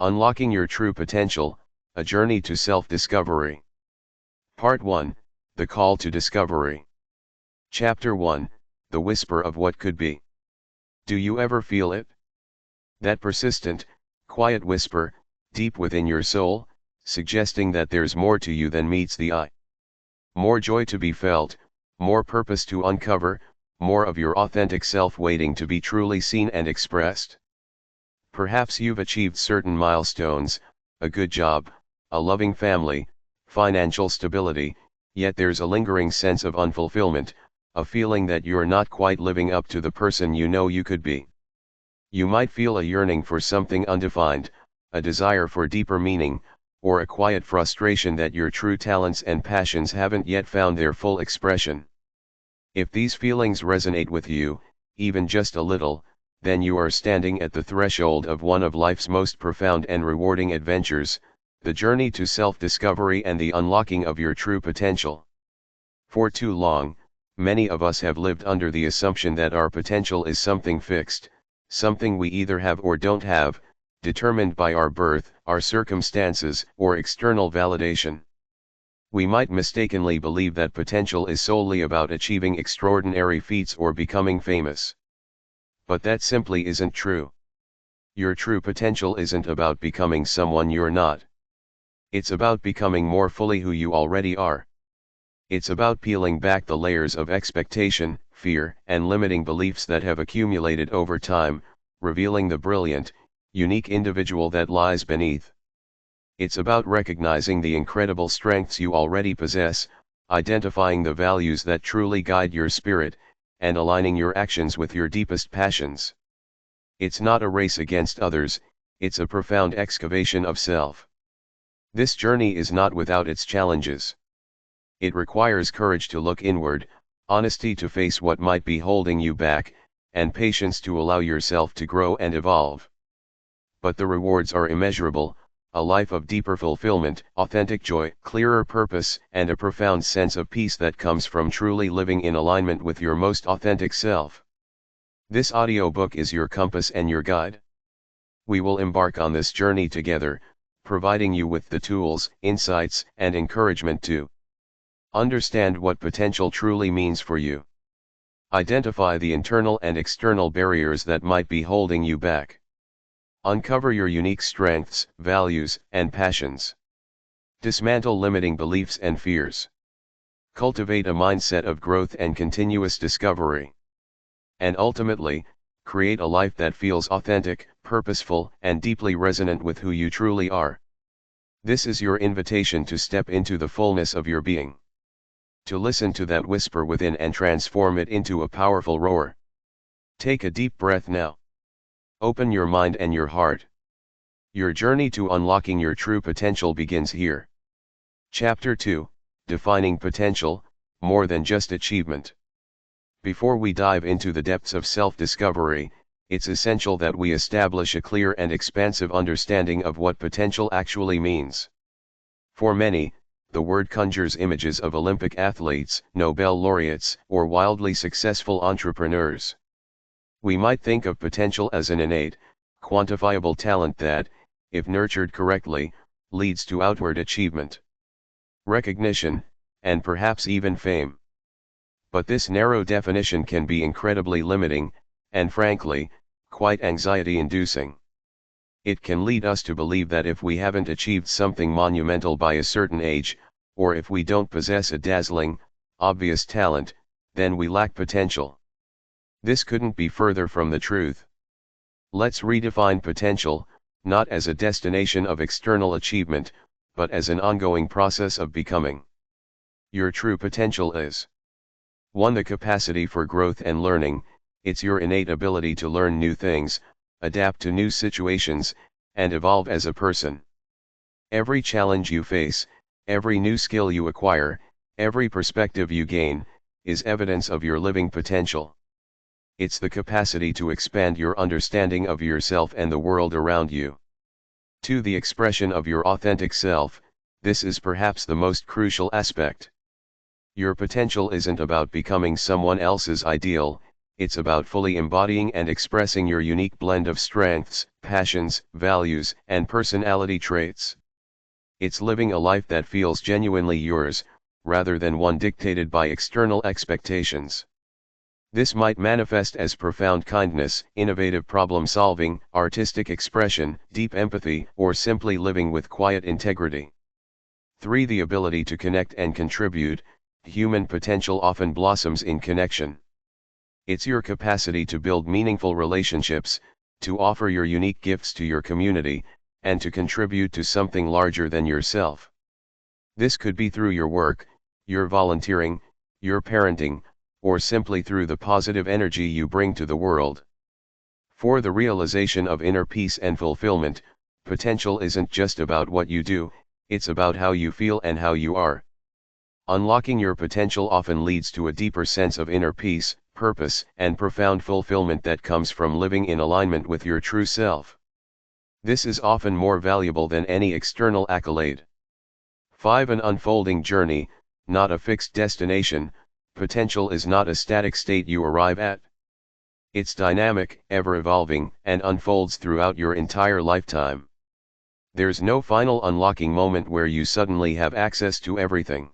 Unlocking Your True Potential, A Journey to Self-Discovery. Part 1, The Call to Discovery. Chapter 1, The Whisper of What Could Be. Do you ever feel it? That persistent, quiet whisper, deep within your soul, suggesting that there's more to you than meets the eye. More joy to be felt, more purpose to uncover, more of your authentic self waiting to be truly seen and expressed. Perhaps you've achieved certain milestones, a good job, a loving family, financial stability, yet there's a lingering sense of unfulfillment, a feeling that you're not quite living up to the person you know you could be. You might feel a yearning for something undefined, a desire for deeper meaning, or a quiet frustration that your true talents and passions haven't yet found their full expression. If these feelings resonate with you, even just a little, then you are standing at the threshold of one of life's most profound and rewarding adventures, the journey to self-discovery and the unlocking of your true potential. For too long, many of us have lived under the assumption that our potential is something fixed, something we either have or don't have, determined by our birth, our circumstances, or external validation. We might mistakenly believe that potential is solely about achieving extraordinary feats or becoming famous. But that simply isn't true. Your true potential isn't about becoming someone you're not. It's about becoming more fully who you already are. It's about peeling back the layers of expectation, fear, and limiting beliefs that have accumulated over time, revealing the brilliant, unique individual that lies beneath. It's about recognizing the incredible strengths you already possess, identifying the values that truly guide your spirit, and aligning your actions with your deepest passions. It's not a race against others, it's a profound excavation of self. This journey is not without its challenges. It requires courage to look inward, honesty to face what might be holding you back, and patience to allow yourself to grow and evolve. But the rewards are immeasurable, a life of deeper fulfillment, authentic joy, clearer purpose, and a profound sense of peace that comes from truly living in alignment with your most authentic self. This audiobook is your compass and your guide. We will embark on this journey together, providing you with the tools, insights, and encouragement to understand what potential truly means for you. Identify the internal and external barriers that might be holding you back. Uncover your unique strengths, values, and passions. Dismantle limiting beliefs and fears. Cultivate a mindset of growth and continuous discovery. And ultimately, create a life that feels authentic, purposeful, and deeply resonant with who you truly are. This is your invitation to step into the fullness of your being. To listen to that whisper within and transform it into a powerful roar. Take a deep breath now. Open your mind and your heart. Your journey to unlocking your true potential begins here. Chapter 2, Defining Potential, More Than Just Achievement. Before we dive into the depths of self-discovery, it's essential that we establish a clear and expansive understanding of what potential actually means. For many, the word conjures images of Olympic athletes, Nobel laureates, or wildly successful entrepreneurs. We might think of potential as an innate, quantifiable talent that, if nurtured correctly, leads to outward achievement, recognition, and perhaps even fame. But this narrow definition can be incredibly limiting, and frankly, quite anxiety-inducing. It can lead us to believe that if we haven't achieved something monumental by a certain age, or if we don't possess a dazzling, obvious talent, then we lack potential. This couldn't be further from the truth. Let's redefine potential, not as a destination of external achievement, but as an ongoing process of becoming. Your true potential is 1. The capacity for growth and learning. It's your innate ability to learn new things, adapt to new situations, and evolve as a person. Every challenge you face, every new skill you acquire, every perspective you gain, is evidence of your living potential. It's the capacity to expand your understanding of yourself and the world around you. 2. The expression of your authentic self. This is perhaps the most crucial aspect. Your potential isn't about becoming someone else's ideal, it's about fully embodying and expressing your unique blend of strengths, passions, values, and personality traits. It's living a life that feels genuinely yours, rather than one dictated by external expectations. This might manifest as profound kindness, innovative problem solving, artistic expression, deep empathy, or simply living with quiet integrity. 3. The ability to connect and contribute. Human potential often blossoms in connection. It's your capacity to build meaningful relationships, to offer your unique gifts to your community, and to contribute to something larger than yourself. This could be through your work, your volunteering, your parenting, or simply through the positive energy you bring to the world. For the realization of inner peace and fulfillment, potential isn't just about what you do, it's about how you feel and how you are. Unlocking your potential often leads to a deeper sense of inner peace, purpose, and profound fulfillment that comes from living in alignment with your true self. This is often more valuable than any external accolade. 5. An unfolding journey, not a fixed destination. Potential is not a static state you arrive at. It's dynamic, ever-evolving, and unfolds throughout your entire lifetime. There's no final unlocking moment where you suddenly have access to everything.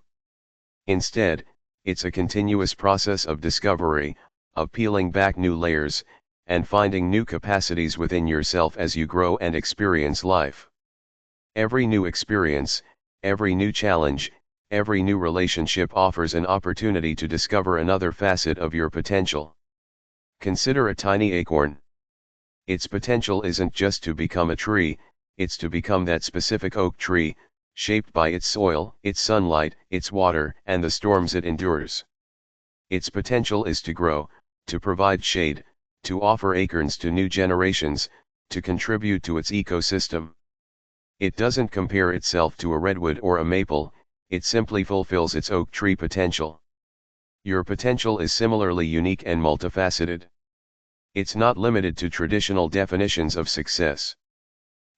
Instead, it's a continuous process of discovery, of peeling back new layers, and finding new capacities within yourself as you grow and experience life. Every new experience, every new challenge, every new relationship offers an opportunity to discover another facet of your potential. Consider a tiny acorn. Its potential isn't just to become a tree, it's to become that specific oak tree, shaped by its soil, its sunlight, its water, and the storms it endures. Its potential is to grow, to provide shade, to offer acorns to new generations, to contribute to its ecosystem. It doesn't compare itself to a redwood or a maple, it simply fulfills its oak tree potential. Your potential is similarly unique and multifaceted. It's not limited to traditional definitions of success.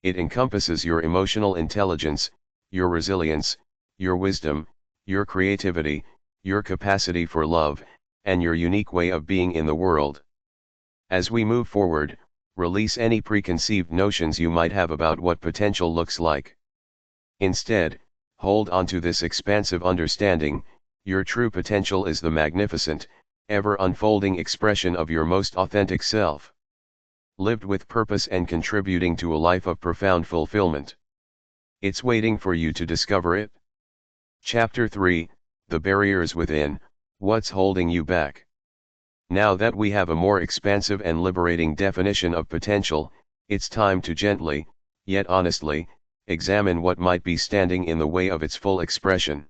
It encompasses your emotional intelligence, your resilience, your wisdom, your creativity, your capacity for love, and your unique way of being in the world. As we move forward, release any preconceived notions you might have about what potential looks like. Instead, hold on to this expansive understanding: your true potential is the magnificent, ever-unfolding expression of your most authentic self, lived with purpose and contributing to a life of profound fulfillment. It's waiting for you to discover it. Chapter 3, The Barriers Within. What's holding you back? Now that we have a more expansive and liberating definition of potential, it's time to gently, yet honestly, examine what might be standing in the way of its full expression.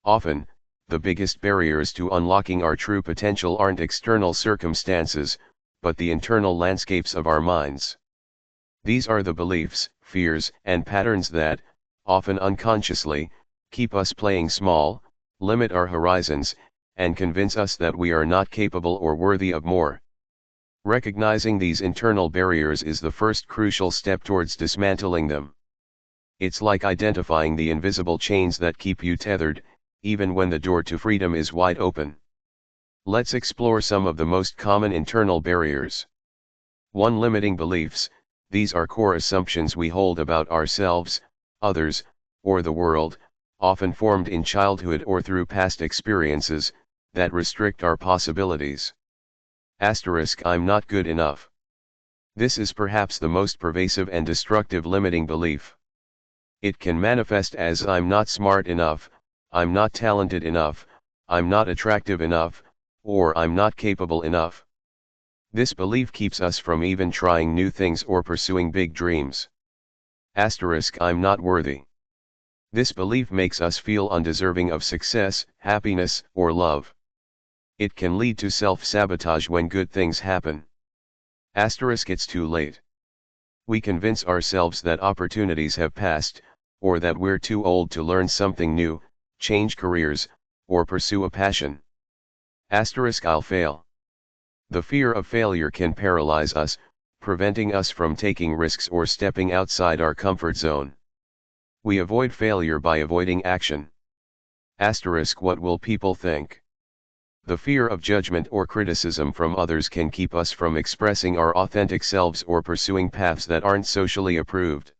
Often, the biggest barriers to unlocking our true potential aren't external circumstances, but the internal landscapes of our minds. These are the beliefs, fears, and patterns that, often unconsciously, keep us playing small, limit our horizons, and convince us that we are not capable or worthy of more. Recognizing these internal barriers is the first crucial step towards dismantling them. It's like identifying the invisible chains that keep you tethered, even when the door to freedom is wide open. Let's explore some of the most common internal barriers. 1. Limiting beliefs. These are core assumptions we hold about ourselves, others, or the world, often formed in childhood or through past experiences, that restrict our possibilities. I'm not good enough. This is perhaps the most pervasive and destructive limiting belief. It can manifest as I'm not smart enough, I'm not talented enough, I'm not attractive enough, or I'm not capable enough. This belief keeps us from even trying new things or pursuing big dreams. I'm not worthy. This belief makes us feel undeserving of success, happiness, or love. It can lead to self-sabotage when good things happen. It's too late. We convince ourselves that opportunities have passed, or that we're too old to learn something new, change careers, or pursue a passion. I'll fail. The fear of failure can paralyze us, preventing us from taking risks or stepping outside our comfort zone. We avoid failure by avoiding action. What will people think? The fear of judgment or criticism from others can keep us from expressing our authentic selves or pursuing paths that aren't socially approved.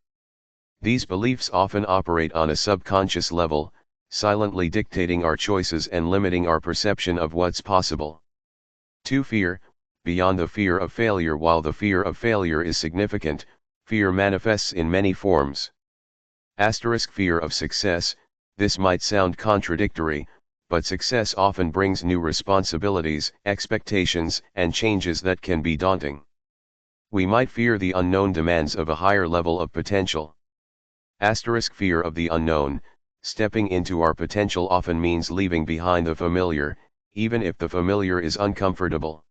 These beliefs often operate on a subconscious level, silently dictating our choices and limiting our perception of what's possible. 2. Fear. Beyond the fear of failure. While the fear of failure is significant, fear manifests in many forms. Fear of success. This might sound contradictory, but success often brings new responsibilities, expectations, and changes that can be daunting. We might fear the unknown demands of a higher level of potential. Fear of the unknown. Stepping into our potential often means leaving behind the familiar, even if the familiar is uncomfortable.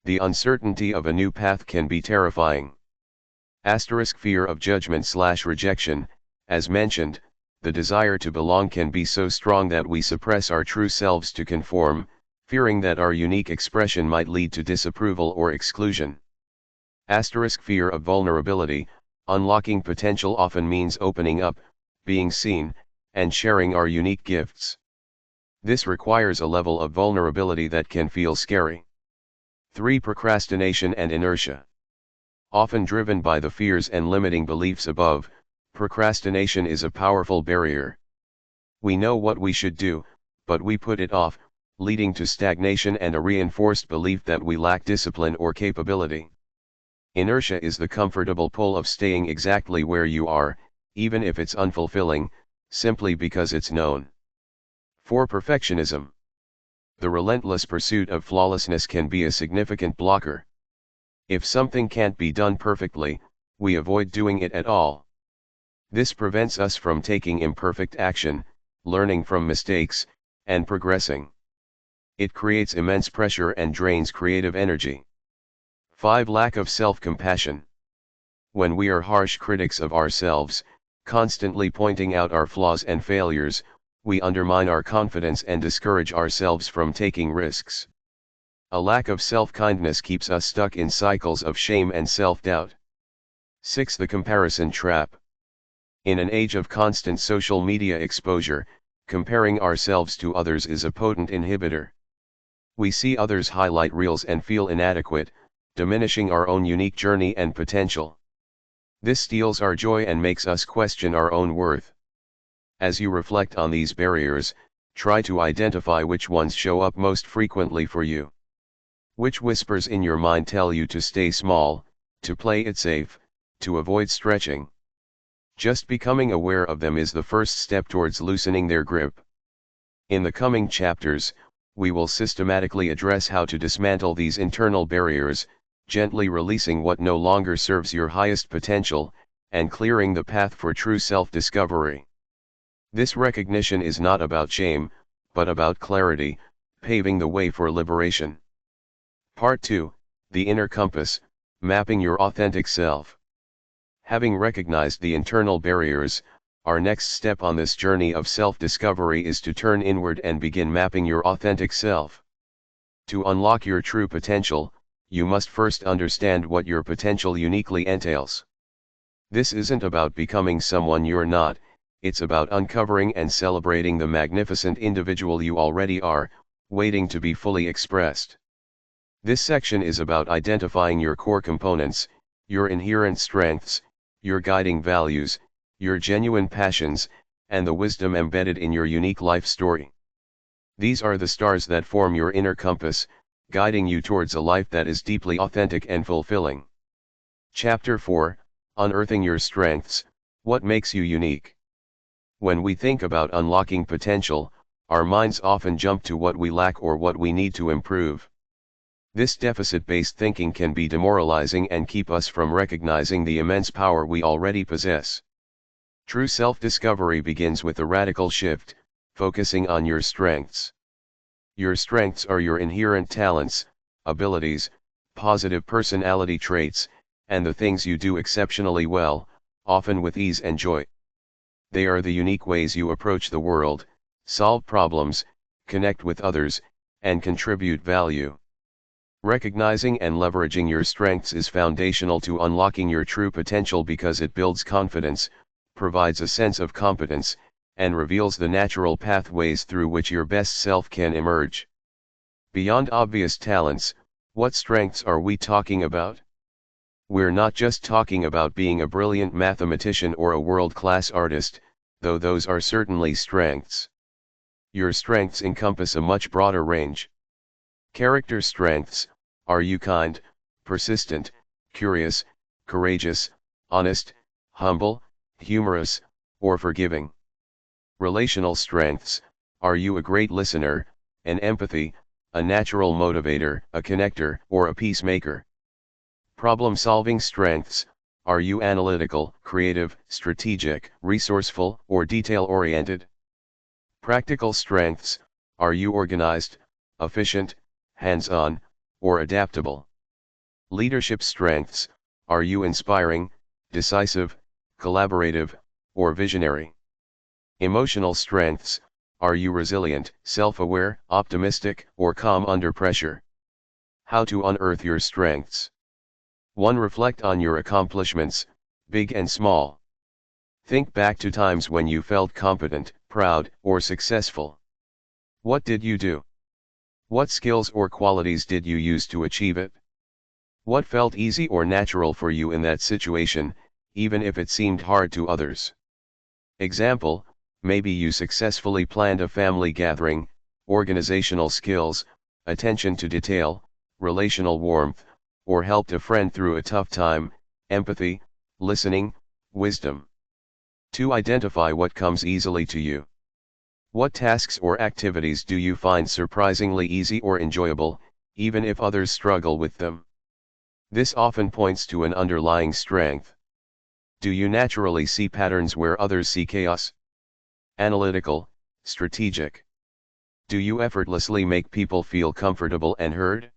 The uncertainty of a new path can be terrifying. Fear of judgment/rejection. As mentioned, the desire to belong can be so strong that we suppress our true selves to conform, fearing that our unique expression might lead to disapproval or exclusion. Fear of vulnerability. Unlocking potential often means opening up, being seen, and sharing our unique gifts. This requires a level of vulnerability that can feel scary. 3. Procrastination and inertia. Often driven by the fears and limiting beliefs above, procrastination is a powerful barrier. We know what we should do, but we put it off, leading to stagnation and a reinforced belief that we lack discipline or capability. Inertia is the comfortable pull of staying exactly where you are, even if it's unfulfilling, simply because it's known. 4. Perfectionism. The relentless pursuit of flawlessness can be a significant blocker. If something can't be done perfectly, we avoid doing it at all. This prevents us from taking imperfect action, learning from mistakes, and progressing. It creates immense pressure and drains creative energy. 5. Lack of self-compassion. When we are harsh critics of ourselves, constantly pointing out our flaws and failures, we undermine our confidence and discourage ourselves from taking risks. A lack of self-kindness keeps us stuck in cycles of shame and self-doubt. 6. The comparison trap. In an age of constant social media exposure, comparing ourselves to others is a potent inhibitor. We see others' highlight reels and feel inadequate, diminishing our own unique journey and potential. This steals our joy and makes us question our own worth. As you reflect on these barriers, try to identify which ones show up most frequently for you. Which whispers in your mind tell you to stay small, to play it safe, to avoid stretching. Just becoming aware of them is the first step towards loosening their grip. In the coming chapters, we will systematically address how to dismantle these internal barriers, gently releasing what no longer serves your highest potential, and clearing the path for true self-discovery. This recognition is not about shame, but about clarity, paving the way for liberation. Part 2, The Inner Compass, Mapping Your Authentic Self. Having recognized the internal barriers, our next step on this journey of self-discovery is to turn inward and begin mapping your authentic self. To unlock your true potential, you must first understand what your potential uniquely entails. This isn't about becoming someone you're not, it's about uncovering and celebrating the magnificent individual you already are, waiting to be fully expressed. This section is about identifying your core components, your inherent strengths, your guiding values, your genuine passions, and the wisdom embedded in your unique life story. These are the stars that form your inner compass, guiding you towards a life that is deeply authentic and fulfilling. Chapter 4, Unearthing Your Strengths, What Makes You Unique. When we think about unlocking potential, our minds often jump to what we lack or what we need to improve. This deficit-based thinking can be demoralizing and keep us from recognizing the immense power we already possess. True self-discovery begins with a radical shift, focusing on your strengths. Your strengths are your inherent talents, abilities, positive personality traits, and the things you do exceptionally well, often with ease and joy. They are the unique ways you approach the world, solve problems, connect with others, and contribute value. Recognizing and leveraging your strengths is foundational to unlocking your true potential because it builds confidence, provides a sense of competence, and reveals the natural pathways through which your best self can emerge. Beyond obvious talents, what strengths are we talking about? We're not just talking about being a brilliant mathematician or a world-class artist, though those are certainly strengths. Your strengths encompass a much broader range. Character strengths: are you kind, persistent, curious, courageous, honest, humble, humorous, or forgiving? Relational strengths: are you a great listener, an empathy, a natural motivator, a connector, or a peacemaker? Problem-solving strengths: are you analytical, creative, strategic, resourceful, or detail-oriented? Practical strengths: are you organized, efficient, hands-on, or adaptable? Leadership strengths: are you inspiring, decisive, collaborative, or visionary? Emotional strengths: are you resilient, self-aware, optimistic, or calm under pressure? How to unearth your strengths. 1. Reflect on your accomplishments, big and small. Think back to times when you felt competent, proud, or successful. What did you do? What skills or qualities did you use to achieve it? What felt easy or natural for you in that situation, even if it seemed hard to others? Example: maybe you successfully planned a family gathering, organizational skills, attention to detail, relational warmth, or helped a friend through a tough time, empathy, listening, wisdom. 2. Identify what comes easily to you. What tasks or activities do you find surprisingly easy or enjoyable, even if others struggle with them? This often points to an underlying strength. Do you naturally see patterns where others see chaos? Analytical, strategic. Do you effortlessly make people feel comfortable and heard?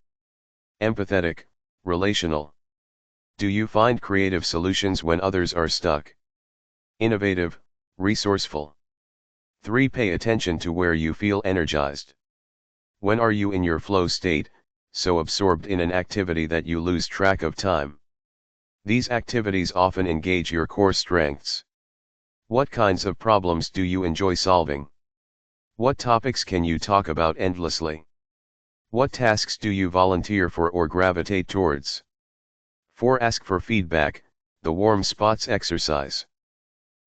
Empathetic, relational. Do you find creative solutions when others are stuck? Innovative, resourceful. 3. Pay attention to where you feel energized. When are you in your flow state, so absorbed in an activity that you lose track of time? These activities often engage your core strengths. What kinds of problems do you enjoy solving? What topics can you talk about endlessly? What tasks do you volunteer for or gravitate towards? 4. Ask for feedback, the warm spots exercise.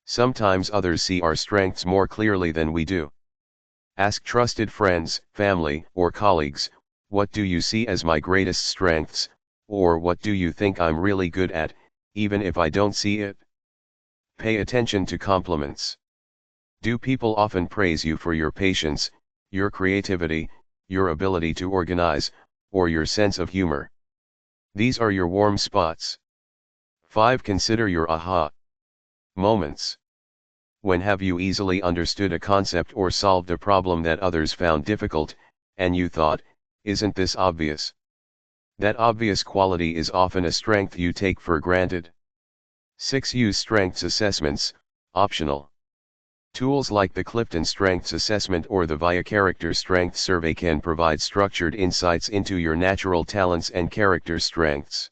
Sometimes others see our strengths more clearly than we do. Ask trusted friends, family, or colleagues, what do you see as my greatest strengths, or what do you think I'm really good at, even if I don't see it? Pay attention to compliments. Do people often praise you for your patience, your creativity, your ability to organize, or your sense of humor? These are your warm spots. 5. Consider your aha moments. When have you easily understood a concept or solved a problem that others found difficult, and you thought, isn't this obvious? That obvious quality is often a strength you take for granted. 6. Use strengths assessments, optional. Tools like the Clifton Strengths Assessment or the VIA Character Strength Survey can provide structured insights into your natural talents and character strengths.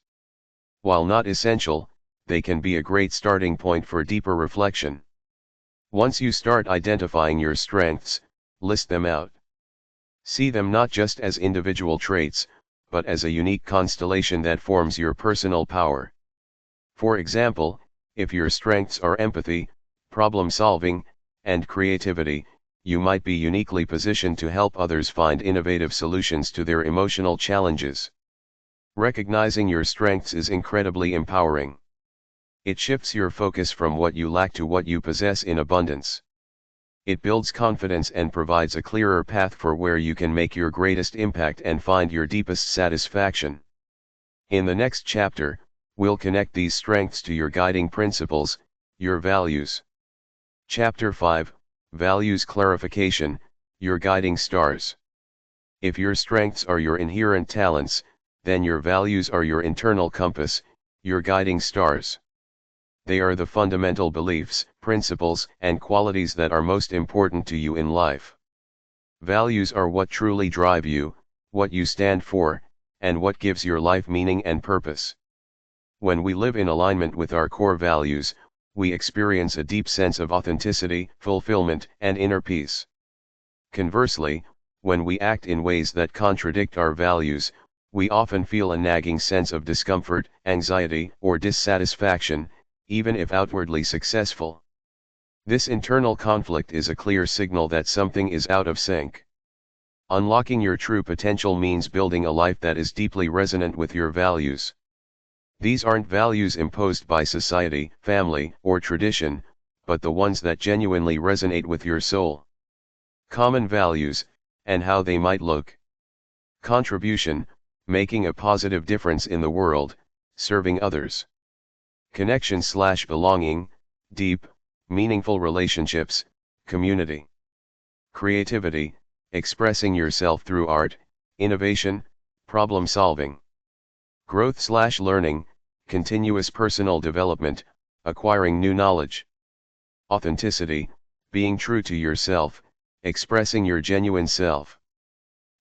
While not essential, they can be a great starting point for deeper reflection. Once you start identifying your strengths, list them out. See them not just as individual traits, but as a unique constellation that forms your personal power. For example, if your strengths are empathy, problem-solving, and creativity, you might be uniquely positioned to help others find innovative solutions to their emotional challenges. Recognizing your strengths is incredibly empowering. It shifts your focus from what you lack to what you possess in abundance. It builds confidence and provides a clearer path for where you can make your greatest impact and find your deepest satisfaction. In the next chapter, we'll connect these strengths to your guiding principles, your values. Chapter 5, Values Clarification, Your Guiding Stars. If your strengths are your inherent talents, then your values are your internal compass, your guiding stars. They are the fundamental beliefs, principles, and qualities that are most important to you in life. Values are what truly drive you, what you stand for, and what gives your life meaning and purpose. When we live in alignment with our core values, we experience a deep sense of authenticity, fulfillment, and inner peace. Conversely, When we act in ways that contradict our values, we often feel a nagging sense of discomfort, anxiety, or dissatisfaction, even if outwardly successful. This internal conflict is a clear signal that something is out of sync. Unlocking your true potential means building a life that is deeply resonant with your values. These aren't values imposed by society, family, or tradition, but the ones that genuinely resonate with your soul. Common values, and how they might look. Contribution, making a positive difference in the world, serving others. Connection/belonging, deep, meaningful relationships, community. Creativity, expressing yourself through art, innovation, problem solving. Growth/learning, continuous personal development, acquiring new knowledge. Authenticity, being true to yourself, expressing your genuine self.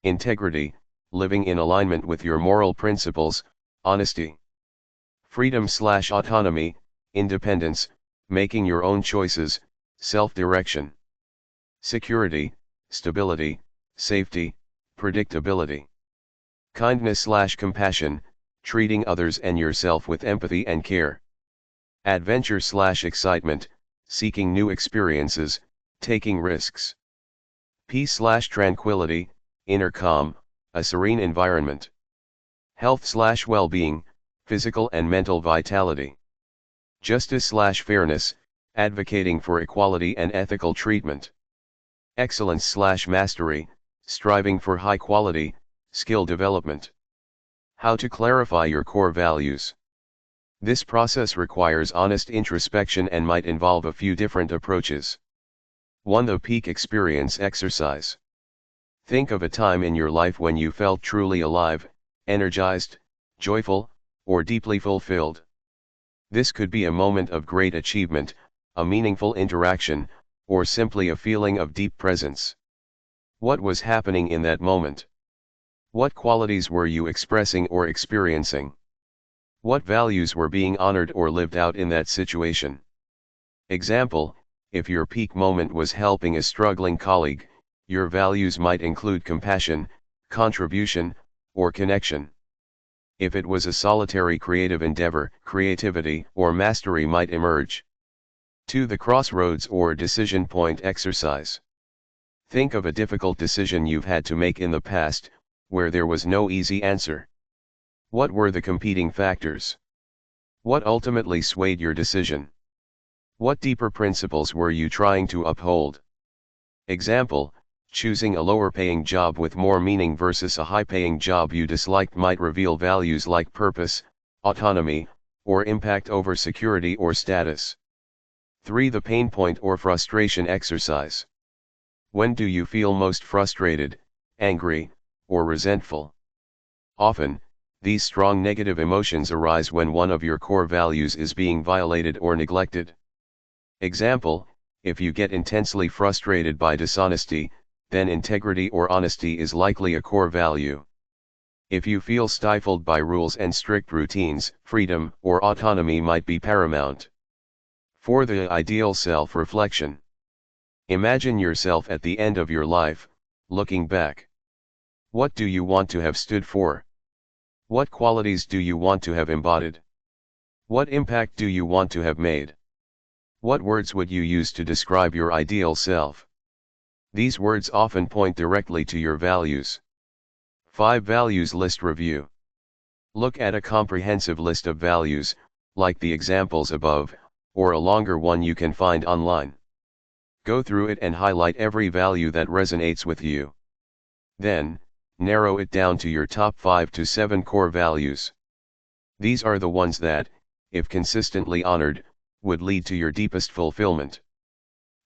Integrity, living in alignment with your moral principles, honesty. Freedom/autonomy, independence, making your own choices, self-direction. Security, stability, safety, predictability. Kindness/compassion, treating others and yourself with empathy and care. Adventure/excitement, seeking new experiences, taking risks. Peace/tranquility, inner calm, a serene environment. Health/well-being, physical and mental vitality. Justice/fairness, advocating for equality and ethical treatment. Excellence/mastery, striving for high quality, skill development. How to clarify your core values. This process requires honest introspection and might involve a few different approaches. 1. The peak experience exercise. Think of a time in your life when you felt truly alive, energized, joyful, or deeply fulfilled. This could be a moment of great achievement, a meaningful interaction, or simply a feeling of deep presence. What was happening in that moment? What qualities were you expressing or experiencing? What values were being honored or lived out in that situation? Example, if your peak moment was helping a struggling colleague, your values might include compassion, contribution, or connection. If it was a solitary creative endeavor, creativity or mastery might emerge. 2. The crossroads or decision point exercise. Think of a difficult decision you've had to make in the past, where there was no easy answer. What were the competing factors? What ultimately swayed your decision? What deeper principles were you trying to uphold? Example, choosing a lower-paying job with more meaning versus a high-paying job you disliked might reveal values like purpose, autonomy, or impact over security or status. 3. The pain point or frustration exercise. When do you feel most frustrated, angry, or resentful? Often, these strong negative emotions arise when one of your core values is being violated or neglected. Example, if you get intensely frustrated by dishonesty, then integrity or honesty is likely a core value. If you feel stifled by rules and strict routines, freedom or autonomy might be paramount. 4. The ideal self-reflection. Imagine yourself at the end of your life, looking back. What do you want to have stood for? What qualities do you want to have embodied? What impact do you want to have made? What words would you use to describe your ideal self? These words often point directly to your values. 5. Values list review. Look at a comprehensive list of values, like the examples above, or a longer one you can find online. Go through it and highlight every value that resonates with you. Then, narrow it down to your top 5 to 7 core values. These are the ones that, if consistently honored, would lead to your deepest fulfillment.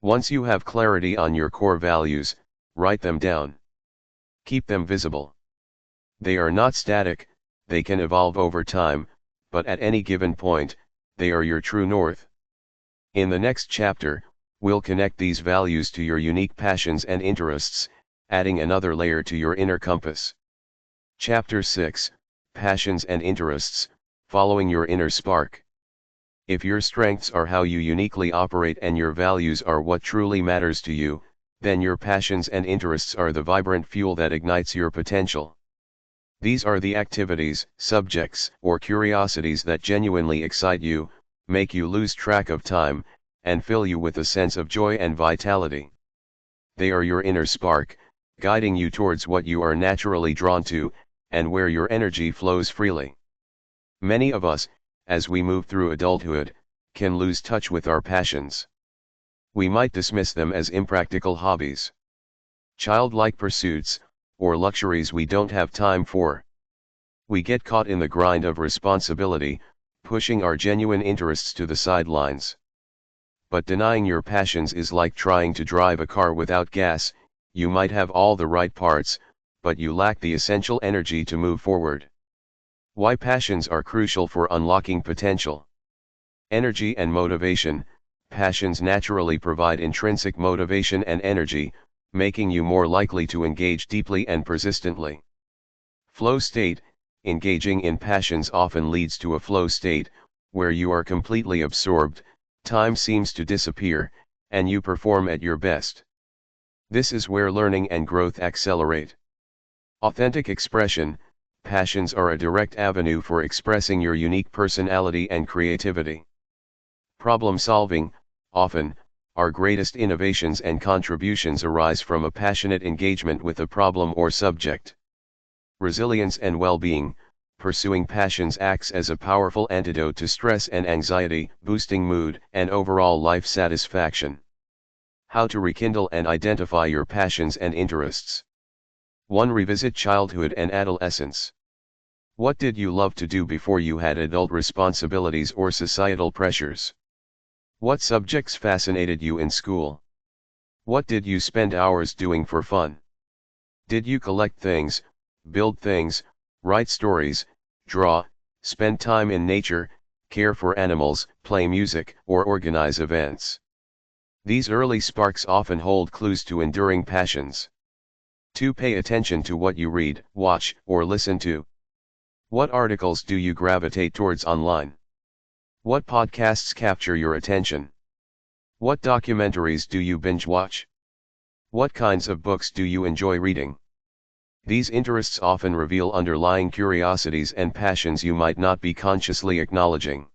Once you have clarity on your core values, write them down. Keep them visible. They are not static, they can evolve over time, but at any given point, they are your true north. In the next chapter, we'll connect these values to your unique passions and interests, adding another layer to your inner compass. Chapter 6, Passions and Interests, Following Your Inner Spark. If your strengths are how you uniquely operate and your values are what truly matters to you, then your passions and interests are the vibrant fuel that ignites your potential. These are the activities, subjects, or curiosities that genuinely excite you, make you lose track of time, and fill you with a sense of joy and vitality. They are your inner spark, guiding you towards what you are naturally drawn to, and where your energy flows freely. Many of us, as we move through adulthood, can lose touch with our passions. We might dismiss them as impractical hobbies, childlike pursuits, or luxuries we don't have time for. We get caught in the grind of responsibility, pushing our genuine interests to the sidelines. But denying your passions is like trying to drive a car without gas. You might have all the right parts, but you lack the essential energy to move forward. Why passions are crucial for unlocking potential. Energy and motivation. Passions naturally provide intrinsic motivation and energy, making you more likely to engage deeply and persistently. Flow state. Engaging in passions often leads to a flow state, where you are completely absorbed, time seems to disappear, and you perform at your best. This is where learning and growth accelerate. Authentic expression. Passions are a direct avenue for expressing your unique personality and creativity. Problem solving. Often, our greatest innovations and contributions arise from a passionate engagement with a problem or subject. Resilience and well-being. Pursuing passions acts as a powerful antidote to stress and anxiety, boosting mood and overall life satisfaction. How to rekindle and identify your passions and interests. 1. Revisit childhood and adolescence. What did you love to do before you had adult responsibilities or societal pressures? What subjects fascinated you in school? What did you spend hours doing for fun? Did you collect things, build things, write stories, draw, spend time in nature, care for animals, play music, or organize events? These early sparks often hold clues to enduring passions. 2. Pay attention to what you read, watch, or listen to. What articles do you gravitate towards online? What podcasts capture your attention? What documentaries do you binge watch? What kinds of books do you enjoy reading? These interests often reveal underlying curiosities and passions you might not be consciously acknowledging.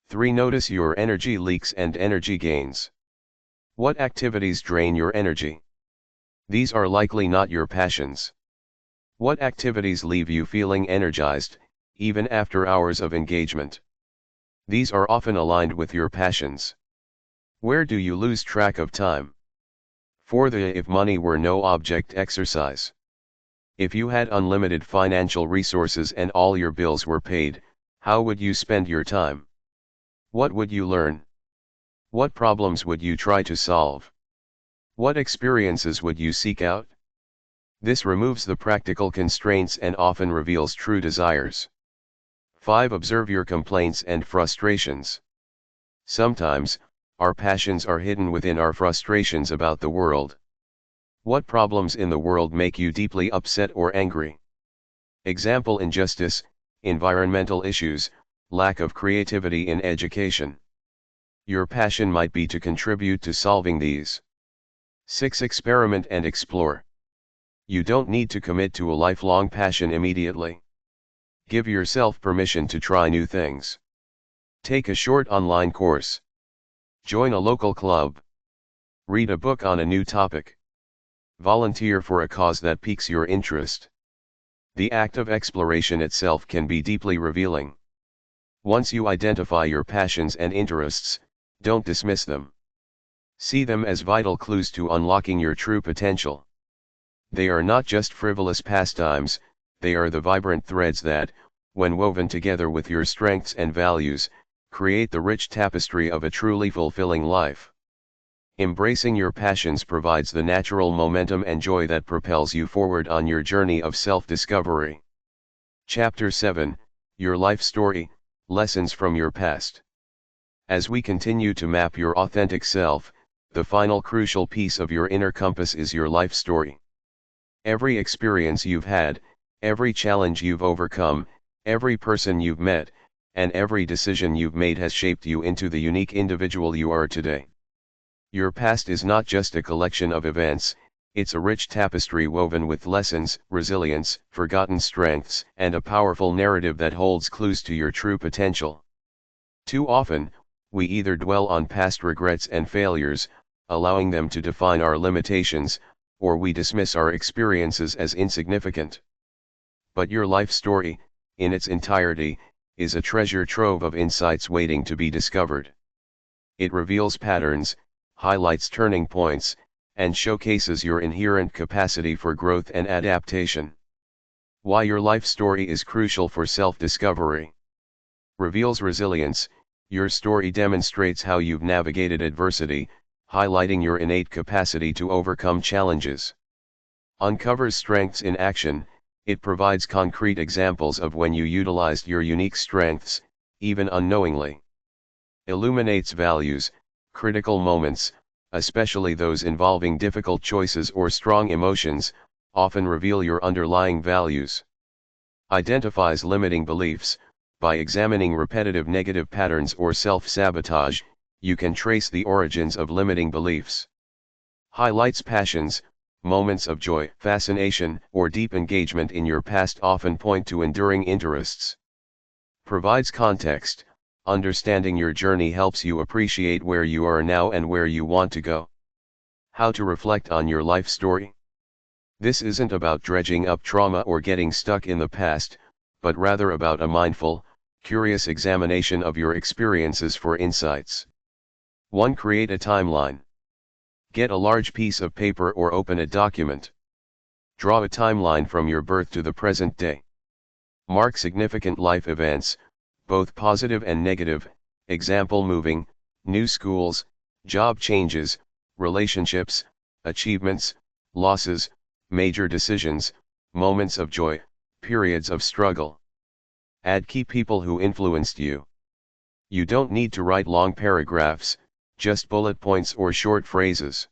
3. Notice your energy leaks and energy gains. What activities drain your energy? These are likely not your passions. What activities leave you feeling energized, even after hours of engagement? These are often aligned with your passions. Where do you lose track of time? 4. The if money were no object exercise. If you had unlimited financial resources and all your bills were paid, how would you spend your time? What would you learn? What problems would you try to solve? What experiences would you seek out? This removes the practical constraints and often reveals true desires. 5. Observe your complaints and frustrations. Sometimes, our passions are hidden within our frustrations about the world. What problems in the world make you deeply upset or angry? Example: injustice, environmental issues, lack of creativity in education. Your passion might be to contribute to solving these. 6. Experiment and explore. You don't need to commit to a lifelong passion immediately. Give yourself permission to try new things. Take a short online course. Join a local club. Read a book on a new topic. Volunteer for a cause that piques your interest. The act of exploration itself can be deeply revealing. Once you identify your passions and interests, don't dismiss them. See them as vital clues to unlocking your true potential. They are not just frivolous pastimes, they are the vibrant threads that, when woven together with your strengths and values, create the rich tapestry of a truly fulfilling life. Embracing your passions provides the natural momentum and joy that propels you forward on your journey of self-discovery. Chapter 7, Your Life Story, Lessons from Your Past. As we continue to map your authentic self, the final crucial piece of your inner compass is your life story. Every experience you've had, every challenge you've overcome, every person you've met, and every decision you've made has shaped you into the unique individual you are today. Your past is not just a collection of events, it's a rich tapestry woven with lessons, resilience, forgotten strengths, and a powerful narrative that holds clues to your true potential. Too often, we either dwell on past regrets and failures, allowing them to define our limitations, or we dismiss our experiences as insignificant. But your life story, in its entirety, is a treasure trove of insights waiting to be discovered. It reveals patterns, highlights turning points, and showcases your inherent capacity for growth and adaptation. Why your life story is crucial for self-discovery. Reveals resilience. Your story demonstrates how you've navigated adversity, highlighting your innate capacity to overcome challenges. Uncovers strengths in action. It provides concrete examples of when you utilized your unique strengths, even unknowingly. Illuminates values. Critical moments, especially those involving difficult choices or strong emotions, often reveal your underlying values. Identifies limiting beliefs. By examining repetitive negative patterns or self-sabotage, you can trace the origins of limiting beliefs. Highlights passions. Moments of joy, fascination, or deep engagement in your past often point to enduring interests. Provides context. Understanding your journey helps you appreciate where you are now and where you want to go. How to reflect on your life story. This isn't about dredging up trauma or getting stuck in the past, but rather about a mindful, curious examination of your experiences for insights. 1. Create a timeline. Get a large piece of paper or open a document. Draw a timeline from your birth to the present day. Mark significant life events, both positive and negative, example moving, new schools, job changes, relationships, achievements, losses, major decisions, moments of joy, periods of struggle. Add key people who influenced you. You don't need to write long paragraphs, just bullet points or short phrases.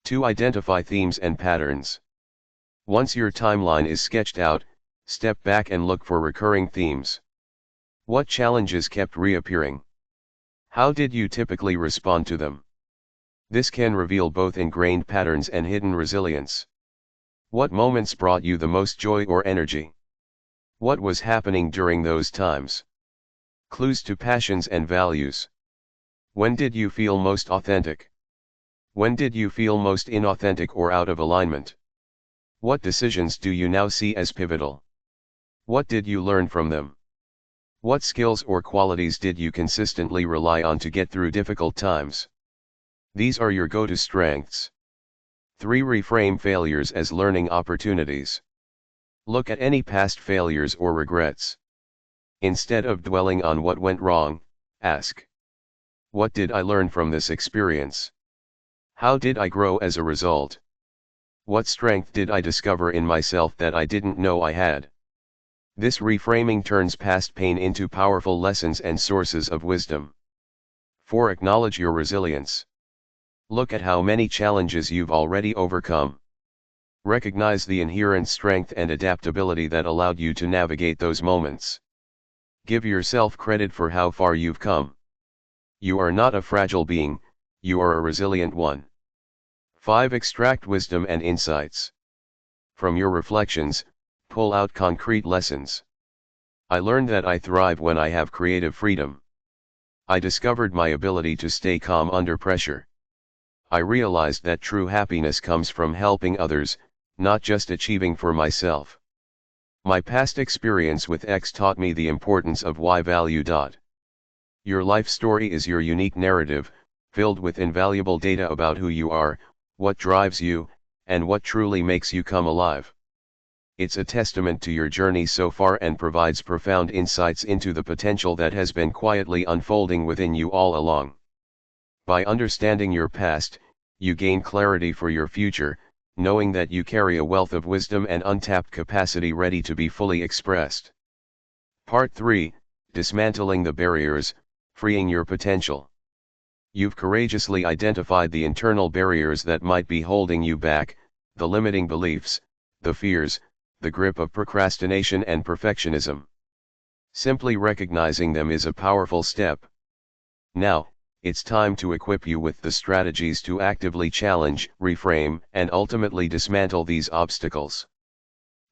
2. Identify themes and patterns. Once your timeline is sketched out, step back and look for recurring themes. What challenges kept reappearing? How did you typically respond to them? This can reveal both ingrained patterns and hidden resilience. What moments brought you the most joy or energy? What was happening during those times? Clues to passions and values. When did you feel most authentic? When did you feel most inauthentic or out of alignment? What decisions do you now see as pivotal? What did you learn from them? What skills or qualities did you consistently rely on to get through difficult times? These are your go-to strengths. 3. Reframe failures as learning opportunities. Look at any past failures or regrets. Instead of dwelling on what went wrong, ask, what did I learn from this experience? How did I grow as a result? What strength did I discover in myself that I didn't know I had? This reframing turns past pain into powerful lessons and sources of wisdom. 4. Acknowledge your resilience. Look at how many challenges you've already overcome. Recognize the inherent strength and adaptability that allowed you to navigate those moments. Give yourself credit for how far you've come. You are not a fragile being, you are a resilient one. 5. Extract wisdom and insights. From your reflections, pull out concrete lessons. I learned that I thrive when I have creative freedom. I discovered my ability to stay calm under pressure. I realized that true happiness comes from helping others, not just achieving for myself. My past experience with X taught me the importance of Y value. Your life story is your unique narrative, filled with invaluable data about who you are, what drives you, and what truly makes you come alive. It's a testament to your journey so far and provides profound insights into the potential that has been quietly unfolding within you all along. By understanding your past, you gain clarity for your future, knowing that you carry a wealth of wisdom and untapped capacity ready to be fully expressed. Part 3, Dismantling the Barriers, Freeing Your Potential. You've courageously identified the internal barriers that might be holding you back, the limiting beliefs, the fears, the grip of procrastination and perfectionism. Simply recognizing them is a powerful step. Now, it's time to equip you with the strategies to actively challenge, reframe, and ultimately dismantle these obstacles.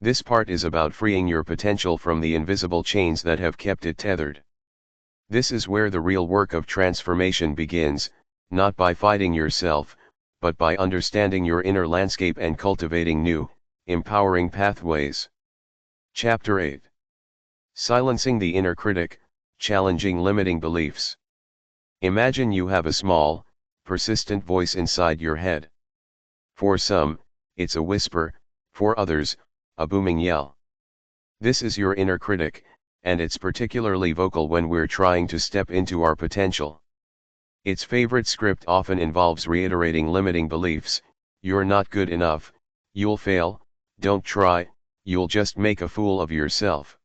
This part is about freeing your potential from the invisible chains that have kept it tethered. This is where the real work of transformation begins, not by fighting yourself, but by understanding your inner landscape and cultivating new, empowering pathways. Chapter 8. Silencing the inner critic, challenging limiting beliefs. Imagine you have a small, persistent voice inside your head. For some, it's a whisper, for others, a booming yell. This is your inner critic, and it's particularly vocal when we're trying to step into our potential. Its favorite script often involves reiterating limiting beliefs: you're not good enough, you'll fail, don't try, you'll just make a fool of yourself.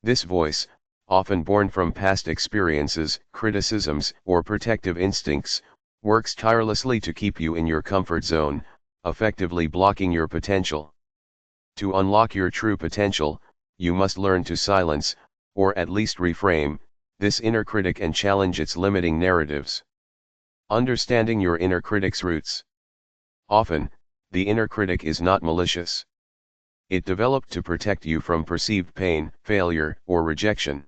This voice, often born from past experiences, criticisms, or protective instincts, works tirelessly to keep you in your comfort zone, effectively blocking your potential. To unlock your true potential, you must learn to silence, or at least reframe, this inner critic and challenge its limiting narratives. Understanding your inner critic's roots. Often, the inner critic is not malicious. It developed to protect you from perceived pain, failure, or rejection.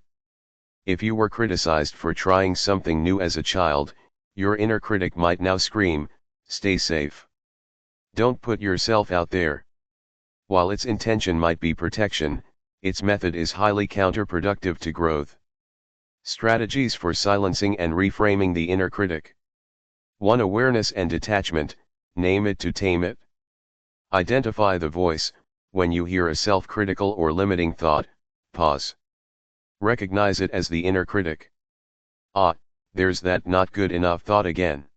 If you were criticized for trying something new as a child, your inner critic might now scream, "Stay safe. Don't put yourself out there." While its intention might be protection, its method is highly counterproductive to growth. Strategies for silencing and reframing the inner critic. 1. Awareness and detachment, name it to tame it. Identify the voice. When you hear a self-critical or limiting thought, pause. Recognize it as the inner critic. Ah, there's that not good enough thought again.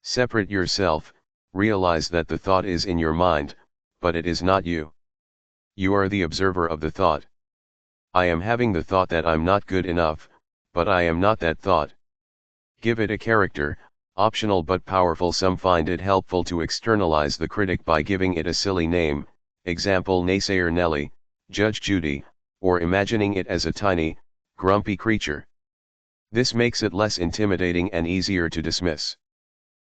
Separate yourself, realize that the thought is in your mind, but it is not you. You are the observer of the thought. I am having the thought that I'm not good enough, but I am not that thought. Give it a character, optional but powerful. Some find it helpful to externalize the critic by giving it a silly name, example naysayer Nelly, Judge Judy, or imagining it as a tiny, grumpy creature. This makes it less intimidating and easier to dismiss.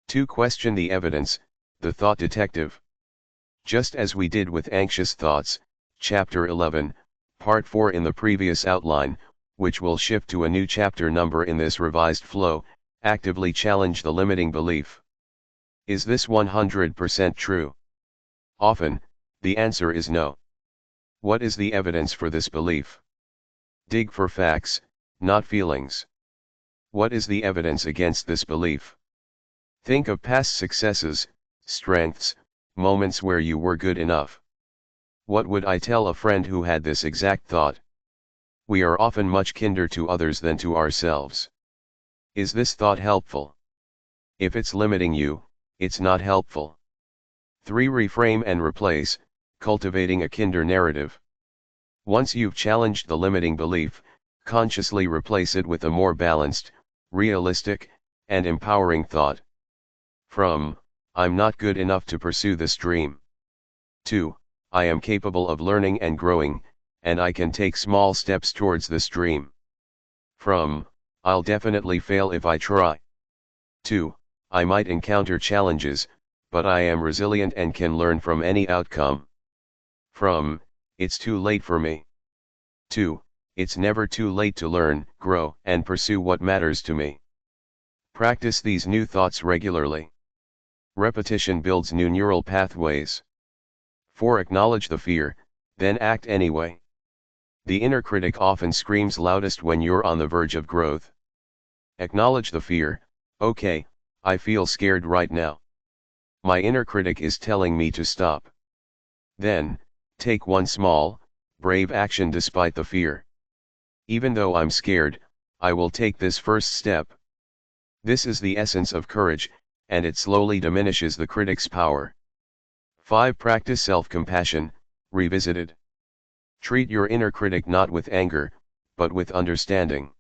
2. Question the evidence, the thought detective. Just as we did with anxious thoughts, Chapter 11, Part 4 in the previous outline, which will shift to a new chapter number in this revised flow, actively challenge the limiting belief. Is this 100% true? Often, the answer is no. What is the evidence for this belief? Dig for facts, not feelings. What is the evidence against this belief? Think of past successes, strengths, moments where you were good enough. What would I tell a friend who had this exact thought? We are often much kinder to others than to ourselves. Is this thought helpful? If it's limiting you, it's not helpful. 3. Reframe and replace, cultivating a kinder narrative. Once you've challenged the limiting belief, consciously replace it with a more balanced, realistic, and empowering thought. From, I'm not good enough to pursue this dream, to, I am capable of learning and growing, and I can take small steps towards this dream. From, I'll definitely fail if I try, to, I might encounter challenges, but I am resilient and can learn from any outcome. From, it's too late for me, to, it's never too late to learn, grow, and pursue what matters to me. Practice these new thoughts regularly. Repetition builds new neural pathways. 4. Acknowledge the fear, then act anyway. The inner critic often screams loudest when you're on the verge of growth. Acknowledge the fear. Okay, I feel scared right now. My inner critic is telling me to stop. Then, take one small, brave action despite the fear. Even though I'm scared, I will take this first step. This is the essence of courage, and it slowly diminishes the critic's power. 5. Practice self-compassion, revisited. Treat your inner critic not with anger, but with understanding.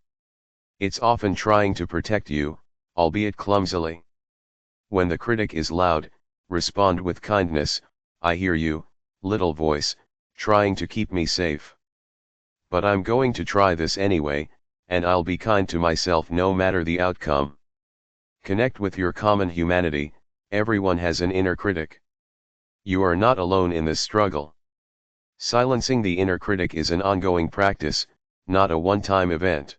It's often trying to protect you, albeit clumsily. When the critic is loud, respond with kindness. I hear you, little voice, trying to keep me safe. But I'm going to try this anyway, and I'll be kind to myself no matter the outcome. Connect with your common humanity. Everyone has an inner critic. You are not alone in this struggle. Silencing the inner critic is an ongoing practice, not a one-time event.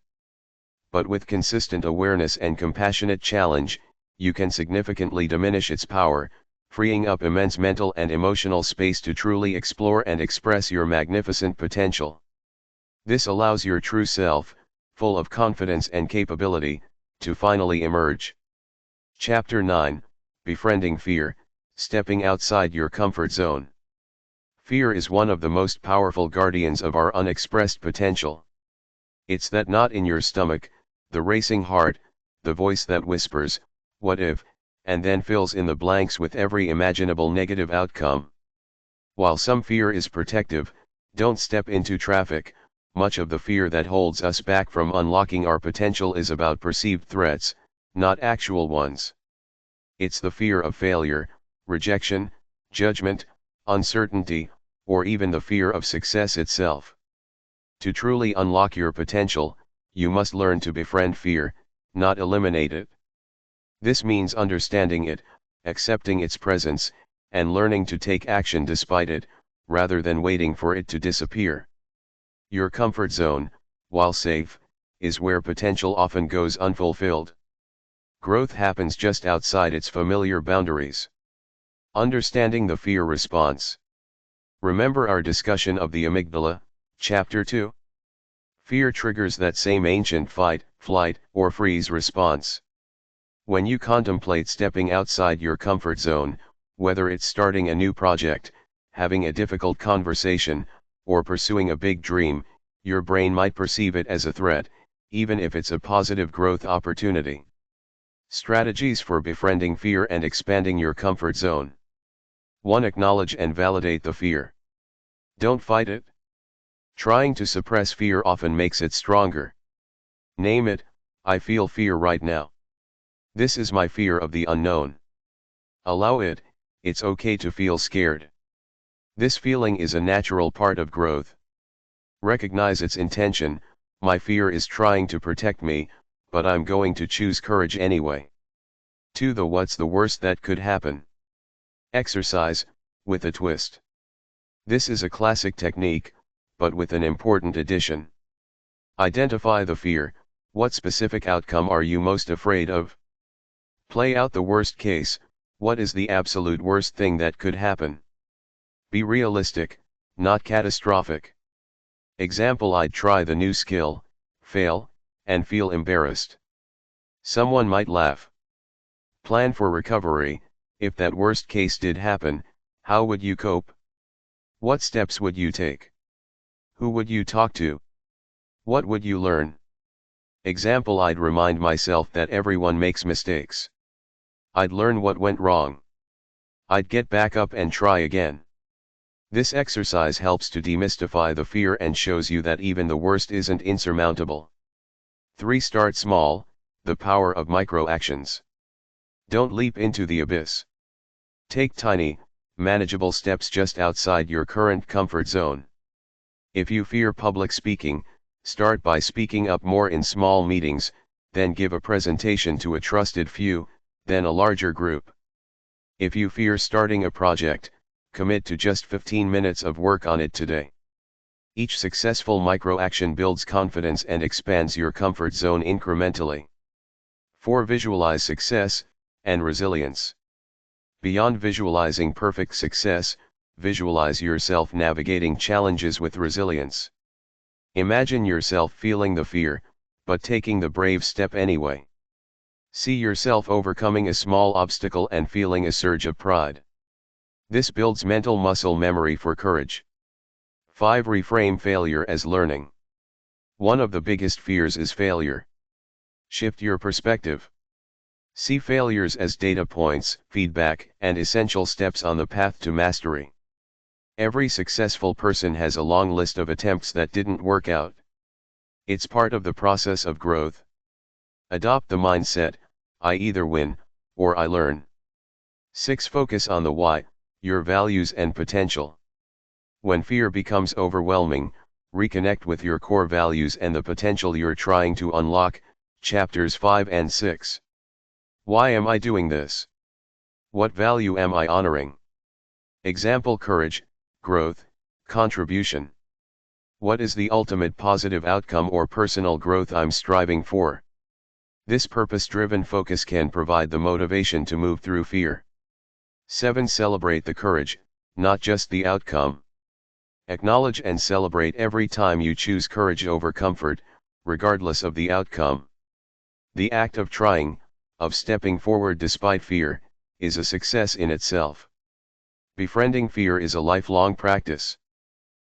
But with consistent awareness and compassionate challenge, you can significantly diminish its power, freeing up immense mental and emotional space to truly explore and express your magnificent potential. This allows your true self, full of confidence and capability, to finally emerge. Chapter 9, Befriending Fear, Stepping Outside Your Comfort Zone. Fear is one of the most powerful guardians of our unexpressed potential. It's that knot in your stomach, the racing heart, the voice that whispers, "What if," and then fills in the blanks with every imaginable negative outcome. While some fear is protective, don't step into traffic. Much of the fear that holds us back from unlocking our potential is about perceived threats, not actual ones. It's the fear of failure, rejection, judgment, uncertainty, or even the fear of success itself. To truly unlock your potential, you must learn to befriend fear, not eliminate it. This means understanding it, accepting its presence, and learning to take action despite it, rather than waiting for it to disappear. Your comfort zone, while safe, is where potential often goes unfulfilled. Growth happens just outside its familiar boundaries. Understanding the fear response. Remember our discussion of the amygdala, Chapter 2? Fear triggers that same ancient fight, flight, or freeze response. When you contemplate stepping outside your comfort zone, whether it's starting a new project, having a difficult conversation, or pursuing a big dream, your brain might perceive it as a threat, even if it's a positive growth opportunity. Strategies for befriending fear and expanding your comfort zone. 1. Acknowledge and validate the fear. Don't fight it. Trying to suppress fear often makes it stronger. Name it: "I feel fear right now. This is my fear of the unknown." Allow it. It's okay to feel scared. This feeling is a natural part of growth. Recognize its intention: "My fear is trying to protect me, but I'm going to choose courage anyway." 2. What's the worst that could happen? Exercise, with a twist. This is a classic technique, but with an important addition. Identify the fear. What specific outcome are you most afraid of? Play out the worst case. What is the absolute worst thing that could happen? Be realistic, not catastrophic. Example: I'd try the new skill, fail, and feel embarrassed. Someone might laugh. Plan for recovery. If that worst case did happen, how would you cope? What steps would you take? Who would you talk to? What would you learn? Example: I'd remind myself that everyone makes mistakes. I'd learn what went wrong. I'd get back up and try again. This exercise helps to demystify the fear and shows you that even the worst isn't insurmountable. 3. Start small, the power of micro-actions. Don't leap into the abyss. Take tiny, manageable steps just outside your current comfort zone. If you fear public speaking, start by speaking up more in small meetings, then give a presentation to a trusted few, then a larger group. If you fear starting a project, commit to just 15 minutes of work on it today. Each successful micro-action builds confidence and expands your comfort zone incrementally. 4. Visualize success and resilience. Beyond visualizing perfect success, visualize yourself navigating challenges with resilience. Imagine yourself feeling the fear, but taking the brave step anyway. See yourself overcoming a small obstacle and feeling a surge of pride. This builds mental muscle memory for courage. 5. Reframe failure as learning. One of the biggest fears is failure. Shift your perspective. See failures as data points, feedback, and essential steps on the path to mastery. Every successful person has a long list of attempts that didn't work out. It's part of the process of growth. Adopt the mindset: I either win, or I learn. 6. Focus on the why, your values and potential. When fear becomes overwhelming, reconnect with your core values and the potential you're trying to unlock, chapters 5 and 6. Why am I doing this? What value am I honoring? Example: courage, growth, contribution. What is the ultimate positive outcome or personal growth I'm striving for? This purpose-driven focus can provide the motivation to move through fear. 7. Celebrate the courage, not just the outcome. Acknowledge and celebrate every time you choose courage over comfort, regardless of the outcome. The act of trying, of stepping forward despite fear, is a success in itself. Befriending fear is a lifelong practice.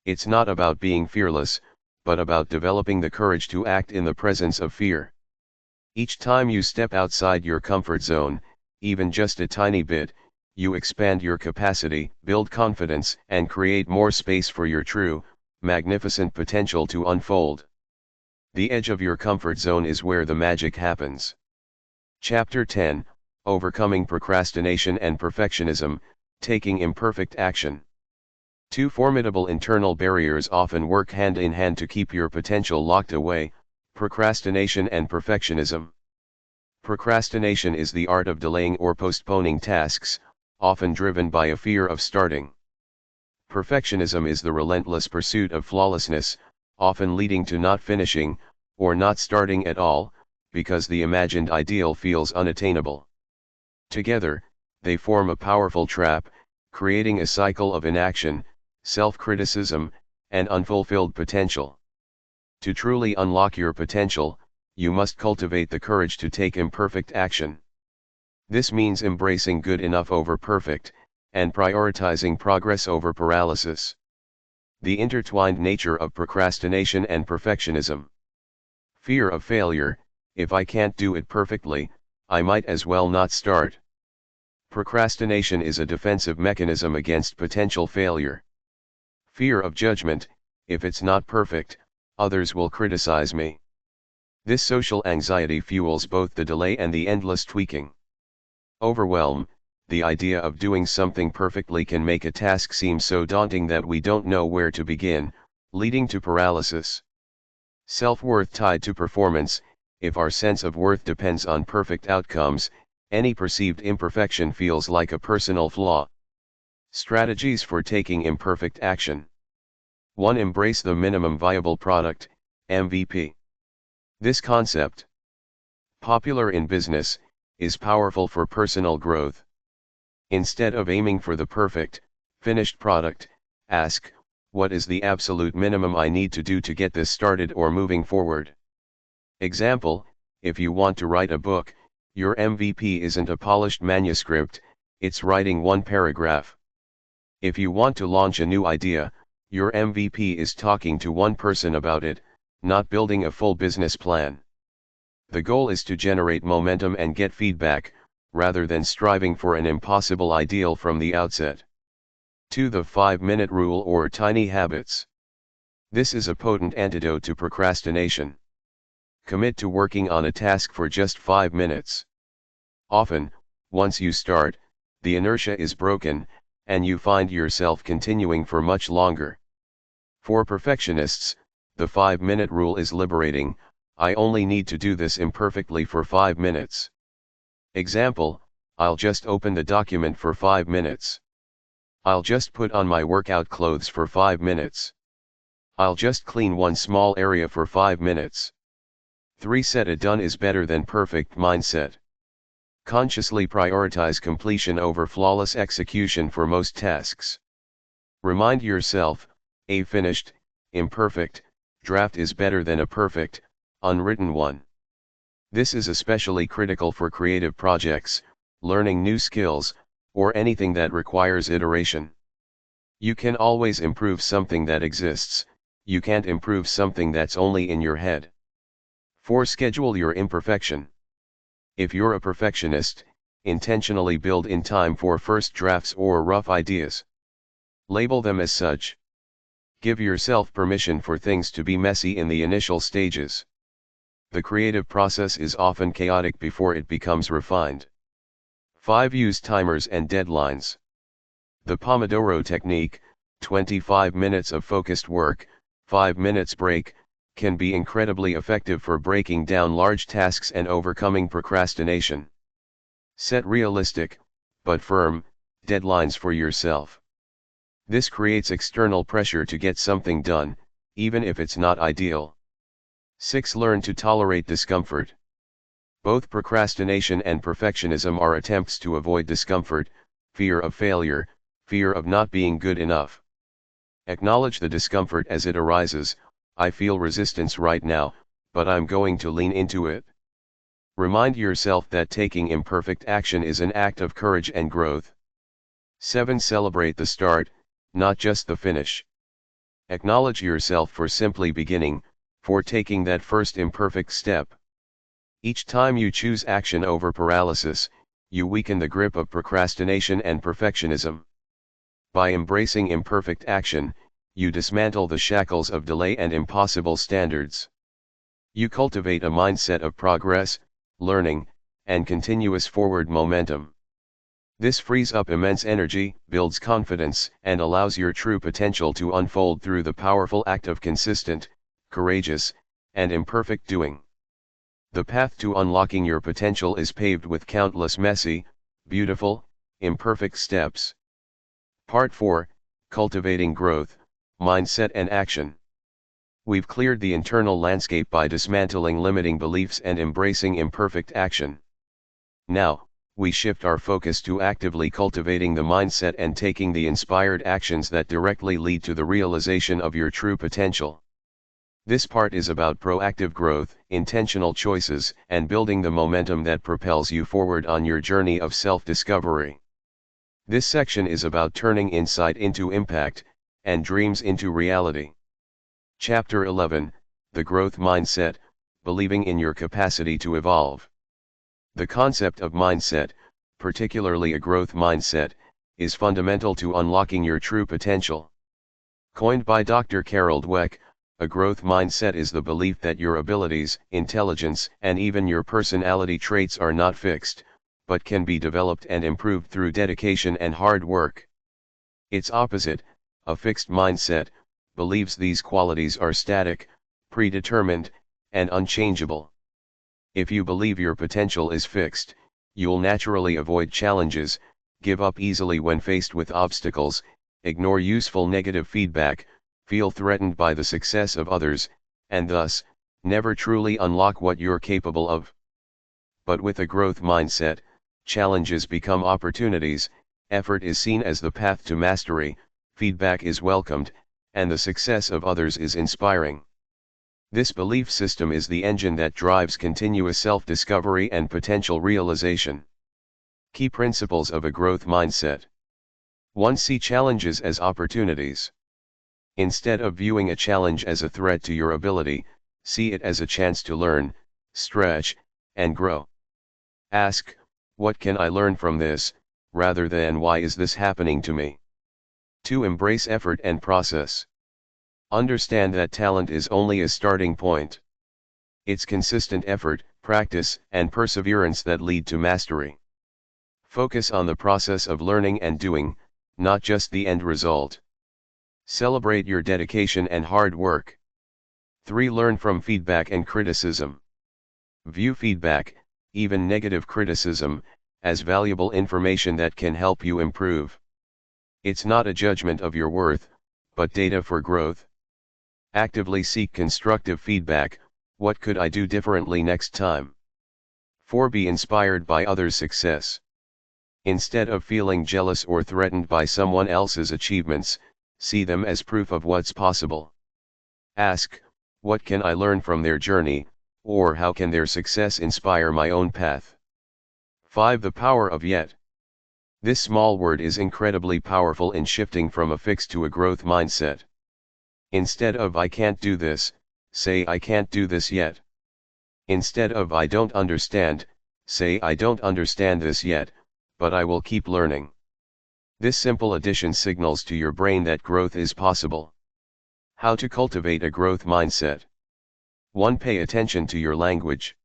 It's not about being fearless, but about developing the courage to act in the presence of fear. Each time you step outside your comfort zone, even just a tiny bit, you expand your capacity, build confidence, and create more space for your true, magnificent potential to unfold. The edge of your comfort zone is where the magic happens. Chapter 10: Overcoming Procrastination and Perfectionism, Taking Imperfect Action. Two formidable internal barriers often work hand in hand to keep your potential locked away: procrastination and perfectionism. Procrastination is the art of delaying or postponing tasks, often driven by a fear of starting. Perfectionism is the relentless pursuit of flawlessness, often leading to not finishing, or not starting at all, because the imagined ideal feels unattainable. Together, they form a powerful trap, creating a cycle of inaction, self-criticism, and unfulfilled potential. To truly unlock your potential, you must cultivate the courage to take imperfect action. This means embracing good enough over perfect, and prioritizing progress over paralysis. The intertwined nature of procrastination and perfectionism. Fear of failure: if I can't do it perfectly, I might as well not start. Procrastination is a defensive mechanism against potential failure. Fear of judgment: if it's not perfect, others will criticize me. This social anxiety fuels both the delay and the endless tweaking. Overwhelm: the idea of doing something perfectly can make a task seem so daunting that we don't know where to begin, leading to paralysis. Self-worth tied to performance: if our sense of worth depends on perfect outcomes, any perceived imperfection feels like a personal flaw. Strategies for taking imperfect action. 1. Embrace the minimum viable product, MVP. This concept, popular in business, is powerful for personal growth. Instead of aiming for the perfect, finished product, ask, what is the absolute minimum I need to do to get this started or moving forward? Example: if you want to write a book, your MVP isn't a polished manuscript, it's writing one paragraph. If you want to launch a new idea, your MVP is talking to one person about it, not building a full business plan. The goal is to generate momentum and get feedback, rather than striving for an impossible ideal from the outset. 2. The 5-minute rule or tiny habits. This is a potent antidote to procrastination. Commit to working on a task for just 5 minutes. Often, once you start, the inertia is broken, and you find yourself continuing for much longer. For perfectionists, the 5-minute rule is liberating: I only need to do this imperfectly for 5 minutes. Example: I'll just open the document for 5 minutes. I'll just put on my workout clothes for 5 minutes. I'll just clean one small area for 5 minutes. 3. Set a done is better than perfect mindset. Consciously prioritize completion over flawless execution for most tasks. Remind yourself, a finished, imperfect, draft is better than a perfect, unwritten one. This is especially critical for creative projects, learning new skills, or anything that requires iteration. You can always improve something that exists, you can't improve something that's only in your head. 4. Schedule your imperfection. If you're a perfectionist, intentionally build in time for first drafts or rough ideas. Label them as such. Give yourself permission for things to be messy in the initial stages. The creative process is often chaotic before it becomes refined. 5. Use timers and deadlines. The Pomodoro technique, 25 minutes of focused work, 5 minutes break, can be incredibly effective for breaking down large tasks and overcoming procrastination. Set realistic, but firm, deadlines for yourself. This creates external pressure to get something done, even if it's not ideal. 6. Learn to tolerate discomfort. Both procrastination and perfectionism are attempts to avoid discomfort, fear of failure, fear of not being good enough. Acknowledge the discomfort as it arises. I feel resistance right now, but I'm going to lean into it. Remind yourself that taking imperfect action is an act of courage and growth. 7. Celebrate the start, not just the finish. Acknowledge yourself for simply beginning, for taking that first imperfect step. Each time you choose action over paralysis, you weaken the grip of procrastination and perfectionism. By embracing imperfect action, you dismantle the shackles of delay and impossible standards. You cultivate a mindset of progress, learning, and continuous forward momentum. This frees up immense energy, builds confidence, and allows your true potential to unfold through the powerful act of consistent, courageous, and imperfect doing. The path to unlocking your potential is paved with countless messy, beautiful, imperfect steps. Part 4, Cultivating Growth, Mindset and Action. We've cleared the internal landscape by dismantling limiting beliefs and embracing imperfect action. Now, we shift our focus to actively cultivating the mindset and taking the inspired actions that directly lead to the realization of your true potential. This part is about proactive growth, intentional choices, and building the momentum that propels you forward on your journey of self-discovery. This section is about turning insight into impact, and dreams into reality. Chapter 11, The Growth Mindset, Believing in Your Capacity to Evolve. The concept of mindset, particularly a growth mindset, is fundamental to unlocking your true potential. Coined by Dr. Carol Dweck, a growth mindset is the belief that your abilities, intelligence, and even your personality traits are not fixed, but can be developed and improved through dedication and hard work. Its opposite, a fixed mindset, believes these qualities are static, predetermined, and unchangeable. If you believe your potential is fixed, you'll naturally avoid challenges, give up easily when faced with obstacles, ignore useful negative feedback, feel threatened by the success of others, and thus, never truly unlock what you're capable of. But with a growth mindset, challenges become opportunities, effort is seen as the path to mastery, feedback is welcomed, and the success of others is inspiring. This belief system is the engine that drives continuous self-discovery and potential realization. Key principles of a growth mindset. 1. See challenges as opportunities. Instead of viewing a challenge as a threat to your ability, see it as a chance to learn, stretch, and grow. Ask, what can I learn from this, rather than why is this happening to me? 2. Embrace effort and process. Understand that talent is only a starting point. It's consistent effort, practice, and perseverance that lead to mastery. Focus on the process of learning and doing, not just the end result. Celebrate your dedication and hard work. 3. Learn from feedback and criticism. View feedback, even negative criticism, as valuable information that can help you improve. It's not a judgment of your worth, but data for growth. Actively seek constructive feedback. What could I do differently next time? 4. Be inspired by others' success. Instead of feeling jealous or threatened by someone else's achievements, see them as proof of what's possible. Ask, what can I learn from their journey, or how can their success inspire my own path? 5. The power of yet. This small word is incredibly powerful in shifting from a fixed to a growth mindset. Instead of I can't do this, say I can't do this yet. Instead of I don't understand, say I don't understand this yet, but I will keep learning. This simple addition signals to your brain that growth is possible. How to cultivate a growth mindset. 1. Pay attention to your language.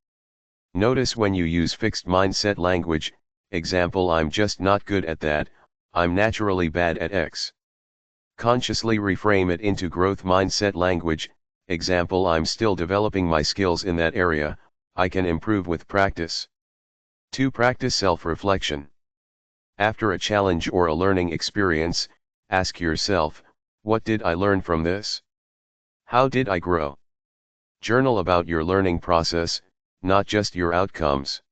Notice when you use fixed mindset language, example I'm just not good at that, I'm naturally bad at X. Consciously reframe it into growth mindset language, example I'm still developing my skills in that area, I can improve with practice. 2. Practice self-reflection. After a challenge or a learning experience, ask yourself, what did I learn from this? How did I grow? Journal about your learning process, not just your outcomes.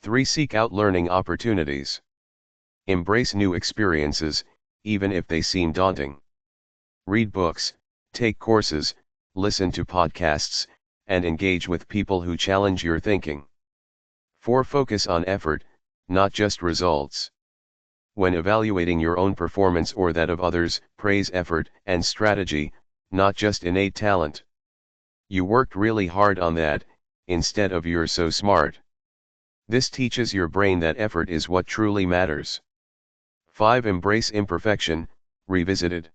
3. Seek out learning opportunities. Embrace new experiences, even if they seem daunting. Read books, take courses, listen to podcasts, and engage with people who challenge your thinking. 4. Focus on effort, not just results. When evaluating your own performance or that of others, praise effort and strategy, not just innate talent. You worked really hard on that, instead of you're so smart. This teaches your brain that effort is what truly matters. 5. Embrace imperfection, revisited.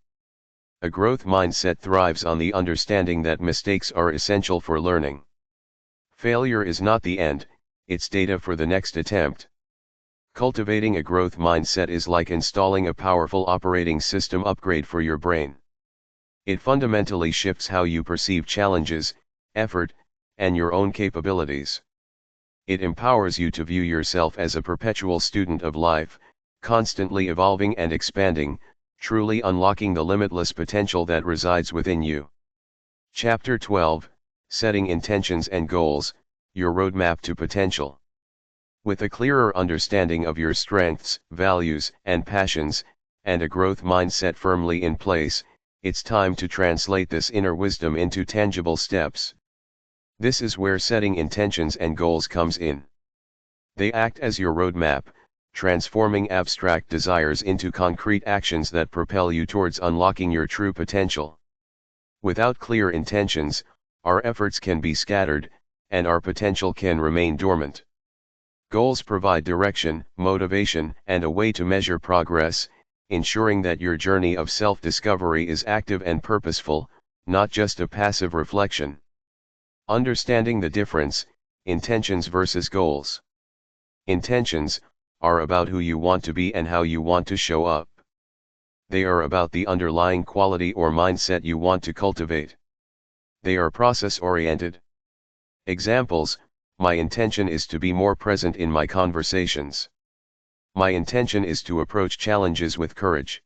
A growth mindset thrives on the understanding that mistakes are essential for learning. Failure is not the end, it's data for the next attempt. Cultivating a growth mindset is like installing a powerful operating system upgrade for your brain. It fundamentally shifts how you perceive challenges, effort, and your own capabilities. It empowers you to view yourself as a perpetual student of life, constantly evolving and expanding, truly unlocking the limitless potential that resides within you. Chapter 12, Setting Intentions and Goals, Your Roadmap to Potential. With a clearer understanding of your strengths, values, and passions, and a growth mindset firmly in place, it's time to translate this inner wisdom into tangible steps. This is where setting intentions and goals comes in. They act as your roadmap, transforming abstract desires into concrete actions that propel you towards unlocking your true potential. Without clear intentions, our efforts can be scattered, and our potential can remain dormant. Goals provide direction, motivation, and a way to measure progress, ensuring that your journey of self-discovery is active and purposeful, not just a passive reflection. Understanding the difference, intentions versus goals. Intentions are about who you want to be and how you want to show up. They are about the underlying quality or mindset you want to cultivate. They are process-oriented. Examples: my intention is to be more present in my conversations. My intention is to approach challenges with courage.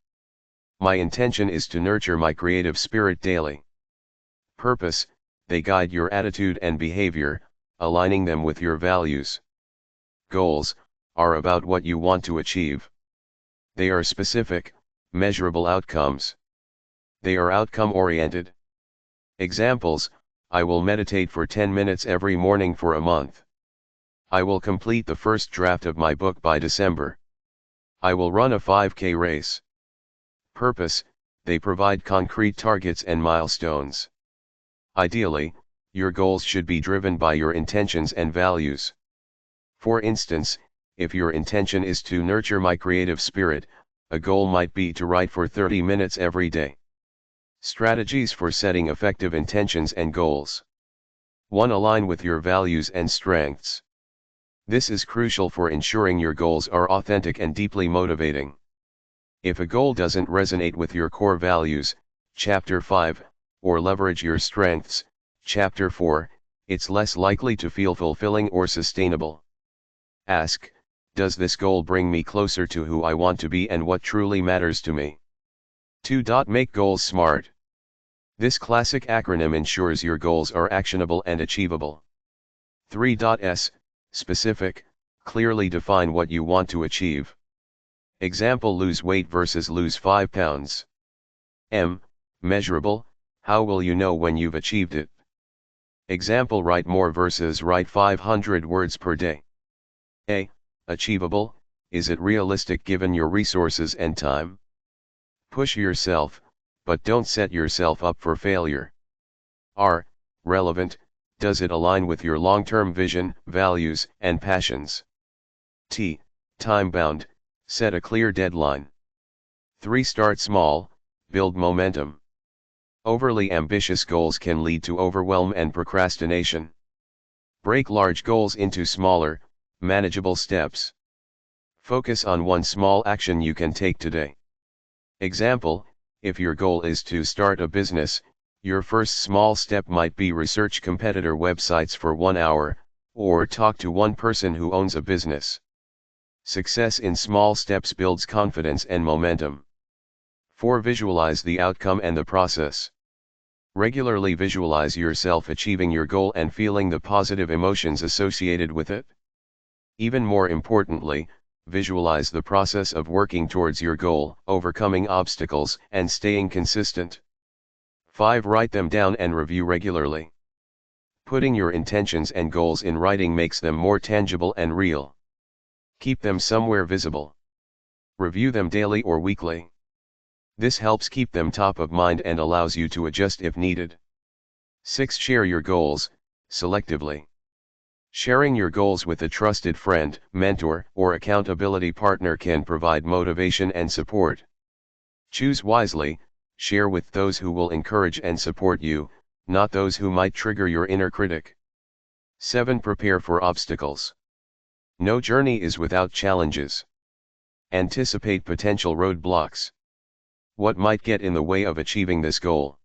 My intention is to nurture my creative spirit daily. Purpose: they guide your attitude and behavior, aligning them with your values. Goals are about what you want to achieve. They are specific, measurable outcomes. They are outcome-oriented. Examples: I will meditate for 10 minutes every morning for a month. I will complete the first draft of my book by December. I will run a 5K race. Purpose: they provide concrete targets and milestones. Ideally, your goals should be driven by your intentions and values. For instance, if your intention is to nurture my creative spirit, a goal might be to write for 30 minutes every day. Strategies for setting effective intentions and goals. 1. Align with your values and strengths. This is crucial for ensuring your goals are authentic and deeply motivating. If a goal doesn't resonate with your core values, Chapter 5, or leverage your strengths, Chapter 4, it's less likely to feel fulfilling or sustainable. Ask, does this goal bring me closer to who I want to be and what truly matters to me? 2. Make goals SMART. This classic acronym ensures your goals are actionable and achievable. 3. Specific, clearly define what you want to achieve. Example: lose weight versus lose 5 pounds. M. Measurable, how will you know when you've achieved it? Example: write more versus write 500 words per day. A. Achievable, is it realistic given your resources and time? Push yourself, but don't set yourself up for failure. R. Relevant, does it align with your long-term vision, values, and passions? T. Time-bound, set a clear deadline. 3. Start small, build momentum. Overly ambitious goals can lead to overwhelm and procrastination. Break large goals into smaller, manageable steps. Focus on one small action you can take today. Example: if your goal is to start a business, your first small step might be research competitor websites for 1 hour, Or talk to one person who owns a business. Success in small steps builds confidence and momentum. 4. Visualize the outcome and the process. Regularly visualize yourself achieving your goal and feeling the positive emotions associated with it. Even more importantly, visualize the process of working towards your goal, overcoming obstacles, and staying consistent. 5. Write them down and review regularly. Putting your intentions and goals in writing makes them more tangible and real. Keep them somewhere visible. Review them daily or weekly. This helps keep them top of mind and allows you to adjust if needed. 6. Share your goals, selectively. Sharing your goals with a trusted friend, mentor, or accountability partner can provide motivation and support. Choose wisely, share with those who will encourage and support you, not those who might trigger your inner critic. 7. Prepare for obstacles. No journey is without challenges. Anticipate potential roadblocks. What might get in the way of achieving this goal?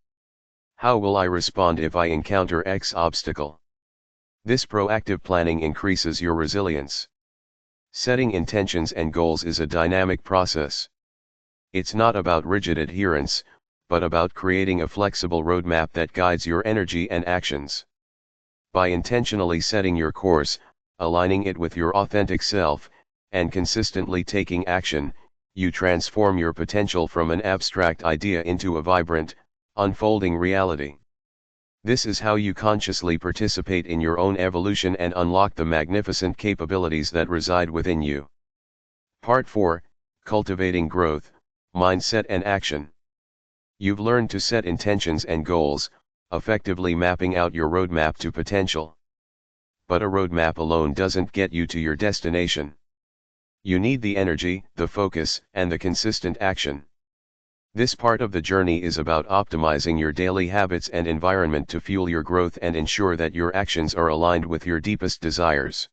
How will I respond if I encounter X obstacle? This proactive planning increases your resilience. Setting intentions and goals is a dynamic process. It's not about rigid adherence, but about creating a flexible roadmap that guides your energy and actions. By intentionally setting your course, aligning it with your authentic self, and consistently taking action, you transform your potential from an abstract idea into a vibrant, unfolding reality. This is how you consciously participate in your own evolution and unlock the magnificent capabilities that reside within you. Part 4, Cultivating Growth, Mindset and Action. You've learned to set intentions and goals, effectively mapping out your roadmap to potential. But a roadmap alone doesn't get you to your destination. You need the energy, the focus, and the consistent action. This part of the journey is about optimizing your daily habits and environment to fuel your growth and ensure that your actions are aligned with your deepest desires.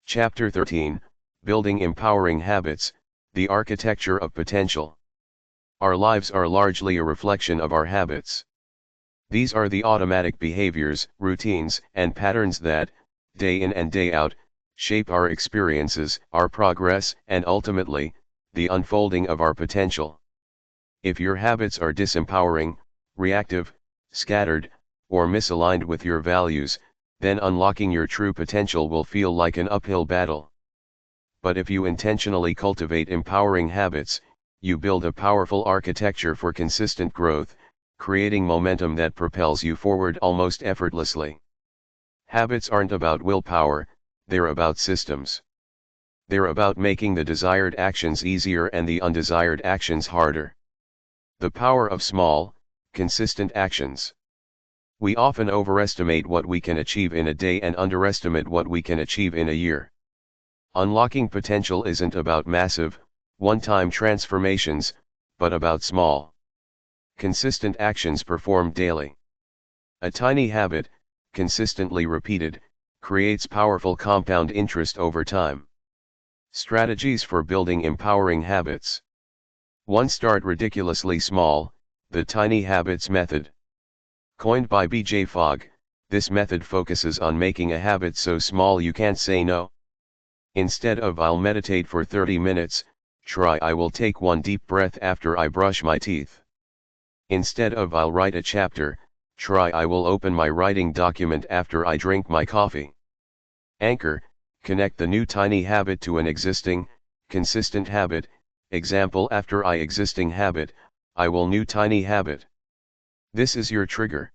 Chapter 13, Building Empowering Habits, the Architecture of Potential. Our lives are largely a reflection of our habits. These are the automatic behaviors, routines, and patterns that, day in and day out, shape our experiences, our progress, and ultimately, the unfolding of our potential. If your habits are disempowering, reactive, scattered, or misaligned with your values, then unlocking your true potential will feel like an uphill battle. But if you intentionally cultivate empowering habits, you build a powerful architecture for consistent growth, creating momentum that propels you forward almost effortlessly. Habits aren't about willpower, they're about systems. They're about making the desired actions easier and the undesired actions harder. The power of small, consistent actions. We often overestimate what we can achieve in a day and underestimate what we can achieve in a year. Unlocking potential isn't about massive, one-time transformations, but about small, consistent actions performed daily. A tiny habit, consistently repeated, creates powerful compound interest over time. Strategies for building empowering habits. 1. Start ridiculously small, the tiny habits method. Coined by B.J. Fogg, this method focuses on making a habit so small you can't say no. Instead of "I'll meditate for 30 minutes, try I will take one deep breath after I brush my teeth." Instead of "I'll write a chapter, try I will open my writing document after I drink my coffee." Anchor, connect the new tiny habit to an existing, consistent habit. Example: after I existing habit, I will new tiny habit. This is your trigger.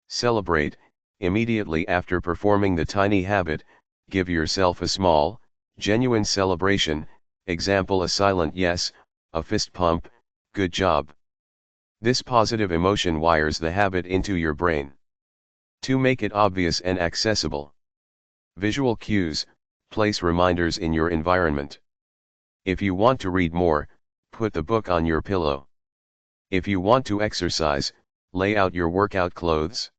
Celebrate, immediately after performing the tiny habit, give yourself a small, genuine celebration. Example: a silent yes, a fist pump, good job. This positive emotion wires the habit into your brain. 2. Make it obvious and accessible. Visual cues, place reminders in your environment. If you want to read more, put the book on your pillow. If you want to exercise, lay out your workout clothes.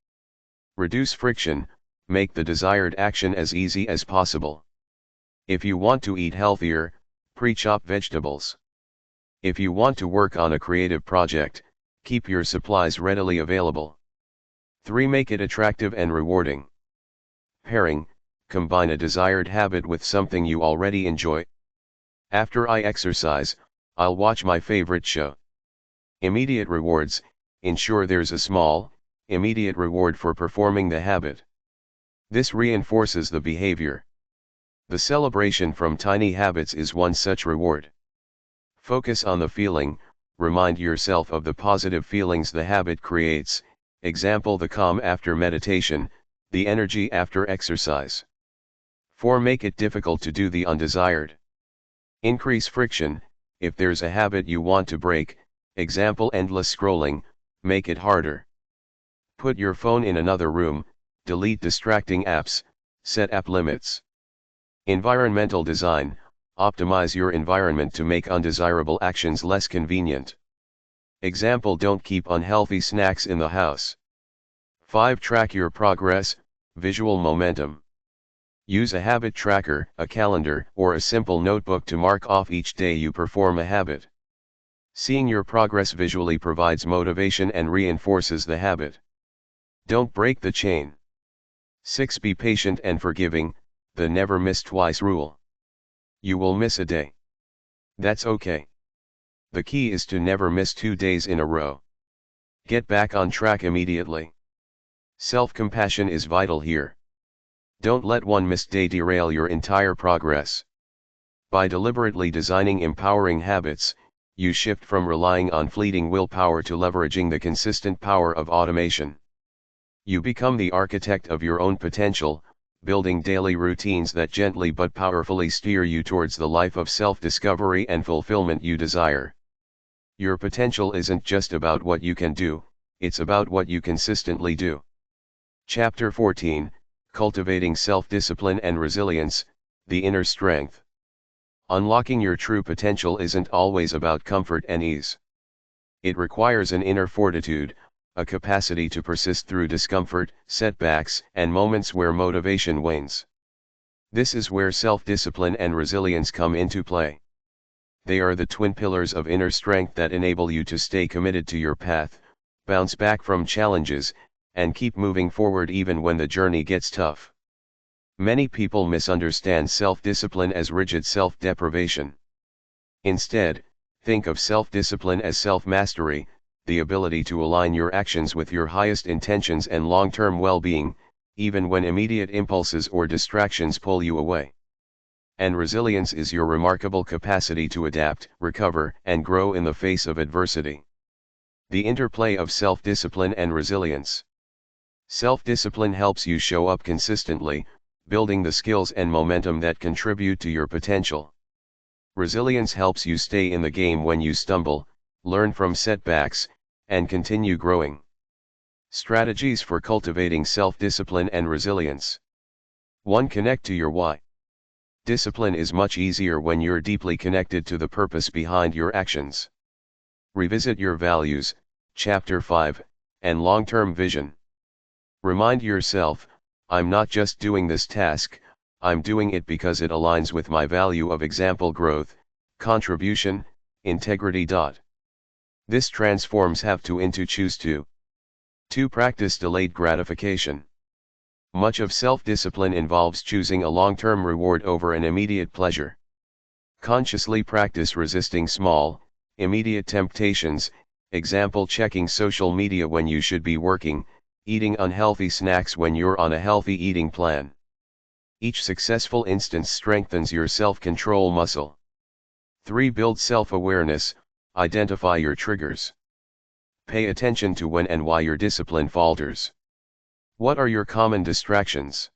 Reduce friction, make the desired action as easy as possible. If you want to eat healthier, pre-chop vegetables. If you want to work on a creative project, keep your supplies readily available. 3. Make it attractive and rewarding. Pairing, Combine a desired habit with something you already enjoy. After I exercise, I'll watch my favorite show. Immediate rewards: ensure there's a small, immediate reward for performing the habit. This reinforces the behavior. The celebration from tiny habits is one such reward. Focus on the feeling, remind yourself of the positive feelings the habit creates, example the calm after meditation, the energy after exercise. 4. Make it difficult to do the undesired. Increase friction: if there's a habit you want to break, example endless scrolling, make it harder. Put your phone in another room, delete distracting apps, set app limits. Environmental design: optimize your environment to make undesirable actions less convenient. Example, don't keep unhealthy snacks in the house. 5. Track your progress, visual momentum. Use a habit tracker, a calendar, or a simple notebook to mark off each day you perform a habit. Seeing your progress visually provides motivation and reinforces the habit. Don't break the chain. 6. Be patient and forgiving, the never miss twice rule. You will miss a day. That's okay. The key is to never miss 2 days in a row. Get back on track immediately. Self-compassion is vital here. Don't let one missed day derail your entire progress. By deliberately designing empowering habits, you shift from relying on fleeting willpower to leveraging the consistent power of automation. You become the architect of your own potential, building daily routines that gently but powerfully steer you towards the life of self-discovery and fulfillment you desire. Your potential isn't just about what you can do, it's about what you consistently do. Chapter 14, Cultivating Self-Discipline and Resilience, the Inner Strength. Unlocking your true potential isn't always about comfort and ease. It requires an inner fortitude, a capacity to persist through discomfort, setbacks, and moments where motivation wanes. This is where self-discipline and resilience come into play. They are the twin pillars of inner strength that enable you to stay committed to your path, bounce back from challenges, and keep moving forward even when the journey gets tough. Many people misunderstand self-discipline as rigid self-deprivation. Instead, think of self-discipline as self-mastery, the ability to align your actions with your highest intentions and long-term well-being, even when immediate impulses or distractions pull you away. And resilience is your remarkable capacity to adapt, recover, and grow in the face of adversity. The interplay of self-discipline and resilience. Self-discipline helps you show up consistently, building the skills and momentum that contribute to your potential. Resilience helps you stay in the game when you stumble, learn from setbacks, and continue growing. Strategies for cultivating self-discipline and resilience. 1. Connect to your why. Discipline is much easier when you're deeply connected to the purpose behind your actions. Revisit your values, Chapter 5, and long-term vision. Remind yourself, I'm not just doing this task, I'm doing it because it aligns with my value of example growth, contribution, integrity. This transforms have to into choose to. 2. Practice delayed gratification. Much of self-discipline involves choosing a long-term reward over an immediate pleasure. Consciously practice resisting small, immediate temptations, example checking social media when you should be working, eating unhealthy snacks when you're on a healthy eating plan. Each successful instance strengthens your self-control muscle. 3. Build self-awareness, identify your triggers. Pay attention to when and why your discipline falters. What are your common distractions?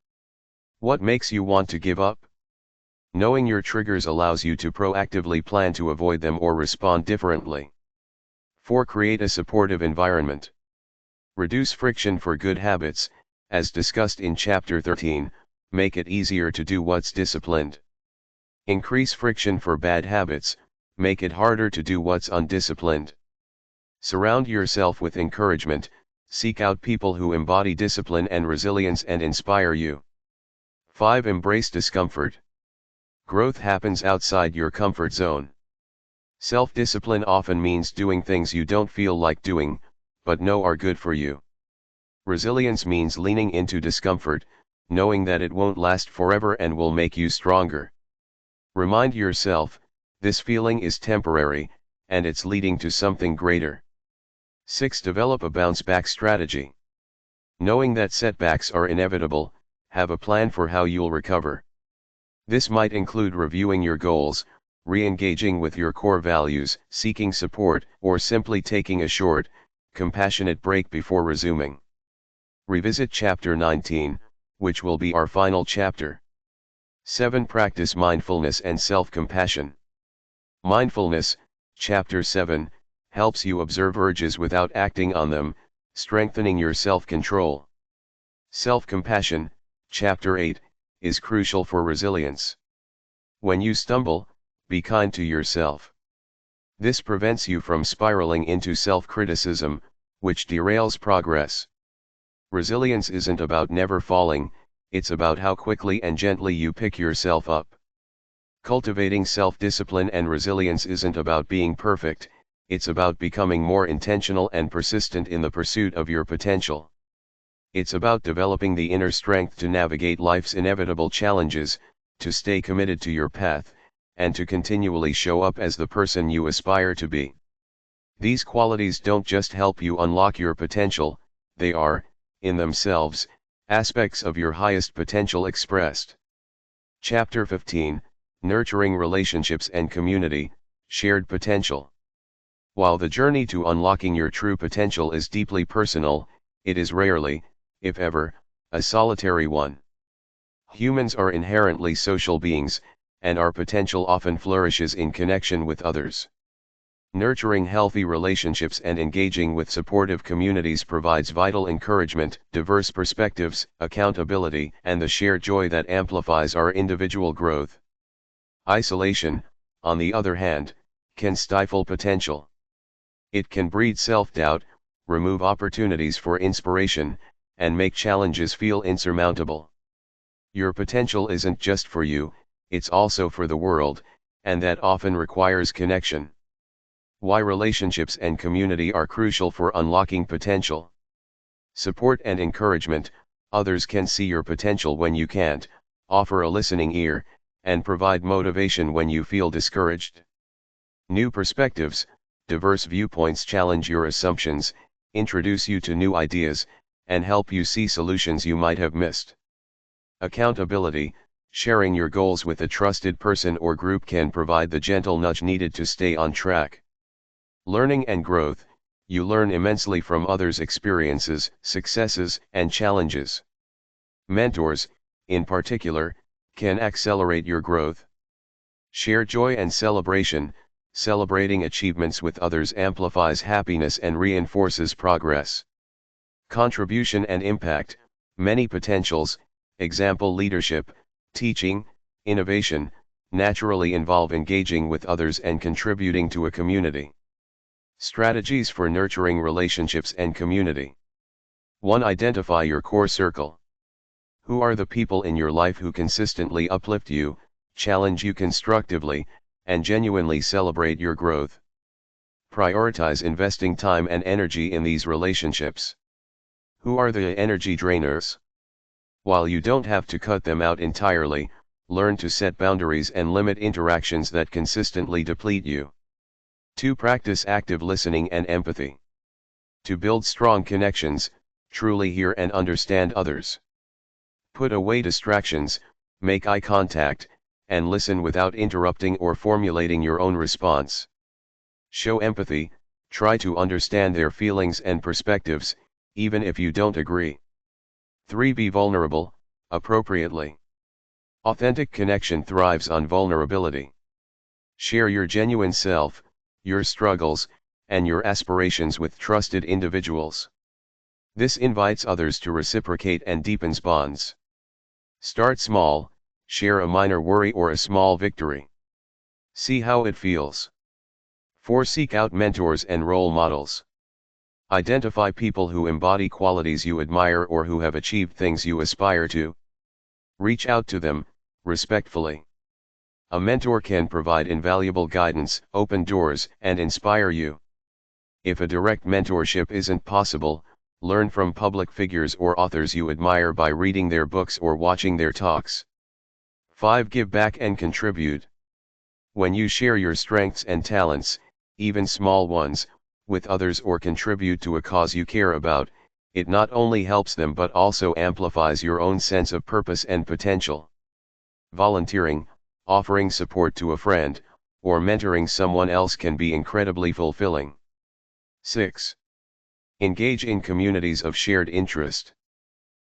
What makes you want to give up? Knowing your triggers allows you to proactively plan to avoid them or respond differently. 4. Create a supportive environment. Reduce friction for good habits, as discussed in Chapter 13, make it easier to do what's disciplined. Increase friction for bad habits, make it harder to do what's undisciplined. Surround yourself with encouragement, seek out people who embody discipline and resilience and inspire you. 5. Embrace discomfort. Growth happens outside your comfort zone. Self-discipline often means doing things you don't feel like doing, but know are good for you. Resilience means leaning into discomfort, knowing that it won't last forever and will make you stronger. Remind yourself, this feeling is temporary, and it's leading to something greater. 6. Develop a bounce-back strategy. Knowing that setbacks are inevitable, have a plan for how you'll recover. This might include reviewing your goals, re-engaging with your core values, seeking support, or simply taking a short, compassionate break before resuming. Revisit Chapter 19, which will be our final chapter. 7. Practice mindfulness and self-compassion. Mindfulness, Chapter 7, helps you observe urges without acting on them, strengthening your self-control. Self-compassion, Chapter 8, is crucial for resilience. When you stumble, be kind to yourself. This prevents you from spiraling into self-criticism, which derails progress. Resilience isn't about never falling, it's about how quickly and gently you pick yourself up. Cultivating self-discipline and resilience isn't about being perfect, it's about becoming more intentional and persistent in the pursuit of your potential. It's about developing the inner strength to navigate life's inevitable challenges, to stay committed to your path, and to continually show up as the person you aspire to be. These qualities don't just help you unlock your potential, they are, in themselves, aspects of your highest potential expressed. Chapter 15, Nurturing Relationships and Community, Shared Potential. While the journey to unlocking your true potential is deeply personal, it is rarely, if ever, a solitary one. Humans are inherently social beings, and our potential often flourishes in connection with others. Nurturing healthy relationships and engaging with supportive communities provides vital encouragement, diverse perspectives, accountability, and the shared joy that amplifies our individual growth. Isolation, on the other hand, can stifle potential. It can breed self-doubt, remove opportunities for inspiration, and make challenges feel insurmountable. Your potential isn't just for you, it's also for the world, and that often requires connection. Why relationships and community are crucial for unlocking potential. Support and encouragement, others can see your potential when you can't, offer a listening ear, and provide motivation when you feel discouraged. New perspectives, diverse viewpoints challenge your assumptions, introduce you to new ideas, and help you see solutions you might have missed. Accountability, sharing your goals with a trusted person or group can provide the gentle nudge needed to stay on track. Learning and growth, you learn immensely from others' experiences, successes, and challenges. Mentors, in particular, can accelerate your growth. Share joy and celebration, celebrating achievements with others amplifies happiness and reinforces progress. Contribution and impact, many potentials, example leadership, teaching, innovation, naturally involve engaging with others and contributing to a community. Strategies for nurturing relationships and community. 1. Identify your core circle. Who are the people in your life who consistently uplift you, challenge you constructively, and genuinely celebrate your growth? Prioritize investing time and energy in these relationships. Who are the energy drainers? While you don't have to cut them out entirely, learn to set boundaries and limit interactions that consistently deplete you. 2. Practice active listening and empathy. To build strong connections, truly hear and understand others. Put away distractions, make eye contact, and listen without interrupting or formulating your own response. Show empathy, try to understand their feelings and perspectives, even if you don't agree. 3. Be vulnerable, appropriately. Authentic connection thrives on vulnerability. Share your genuine self, your struggles, and your aspirations with trusted individuals. This invites others to reciprocate and deepens bonds. Start small, share a minor worry or a small victory. See how it feels. 4. Seek out mentors and role models. Identify people who embody qualities you admire or who have achieved things you aspire to. Reach out to them, respectfully. A mentor can provide invaluable guidance, open doors, and inspire you. If a direct mentorship isn't possible, Learn from public figures or authors you admire by reading their books or watching their talks. 5. Give back and contribute. When you share your strengths and talents, even small ones, with others or contribute to a cause you care about, it not only helps them but also amplifies your own sense of purpose and potential. Volunteering, offering support to a friend, or mentoring someone else can be incredibly fulfilling. 6. Engage in communities of shared interest.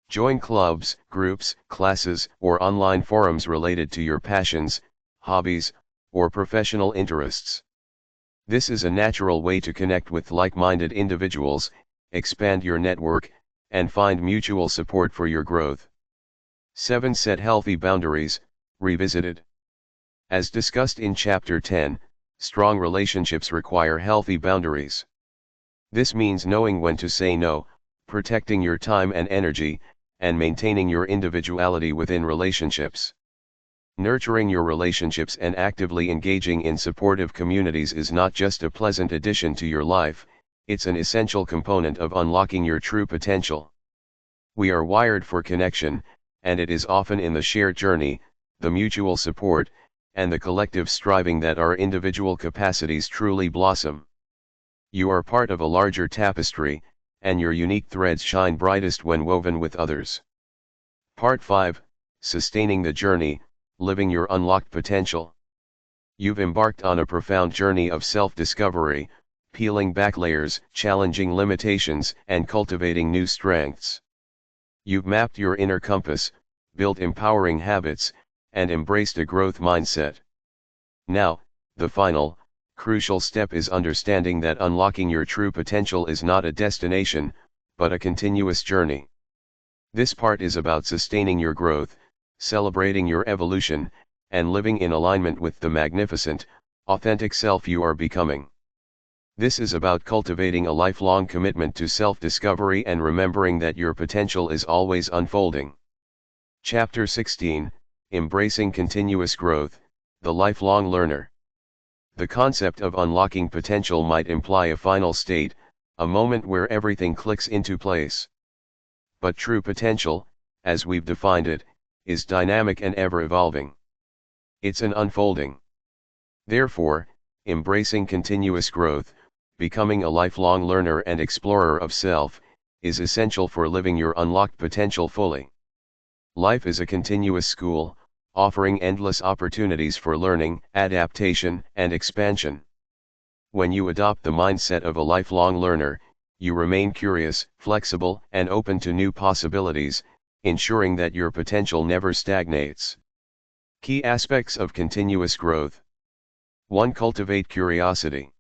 Join clubs, groups, classes, or online forums related to your passions, hobbies, or professional interests. This is a natural way to connect with like-minded individuals, expand your network, and find mutual support for your growth. 7. Set healthy boundaries, revisited. As discussed in Chapter 10, strong relationships require healthy boundaries. This means knowing when to say no, protecting your time and energy, and maintaining your individuality within relationships. Nurturing your relationships and actively engaging in supportive communities is not just a pleasant addition to your life, it's an essential component of unlocking your true potential. We are wired for connection, and it is often in the shared journey, the mutual support, and the collective striving that our individual capacities truly blossom. You are part of a larger tapestry, and your unique threads shine brightest when woven with others. Part 5, Sustaining the Journey, Living Your Unlocked Potential. You've embarked on a profound journey of self-discovery, peeling back layers, challenging limitations, and cultivating new strengths. You've mapped your inner compass, built empowering habits, and embraced a growth mindset. Now, the final, crucial step is understanding that unlocking your true potential is not a destination, but a continuous journey. This part is about sustaining your growth, celebrating your evolution, and living in alignment with the magnificent, authentic self you are becoming. This is about cultivating a lifelong commitment to self-discovery and remembering that your potential is always unfolding. Chapter 16, Embracing Continuous Growth, The Lifelong Learner. The concept of unlocking potential might imply a final state, a moment where everything clicks into place. But true potential, as we've defined it, is dynamic and ever-evolving. It's an unfolding. Therefore, embracing continuous growth, becoming a lifelong learner and explorer of self, is essential for living your unlocked potential fully. Life is a continuous school, offering endless opportunities for learning, adaptation, and expansion. When you adopt the mindset of a lifelong learner, you remain curious, flexible, and open to new possibilities, ensuring that your potential never stagnates. Key aspects of continuous growth. 1. Cultivate curiosity.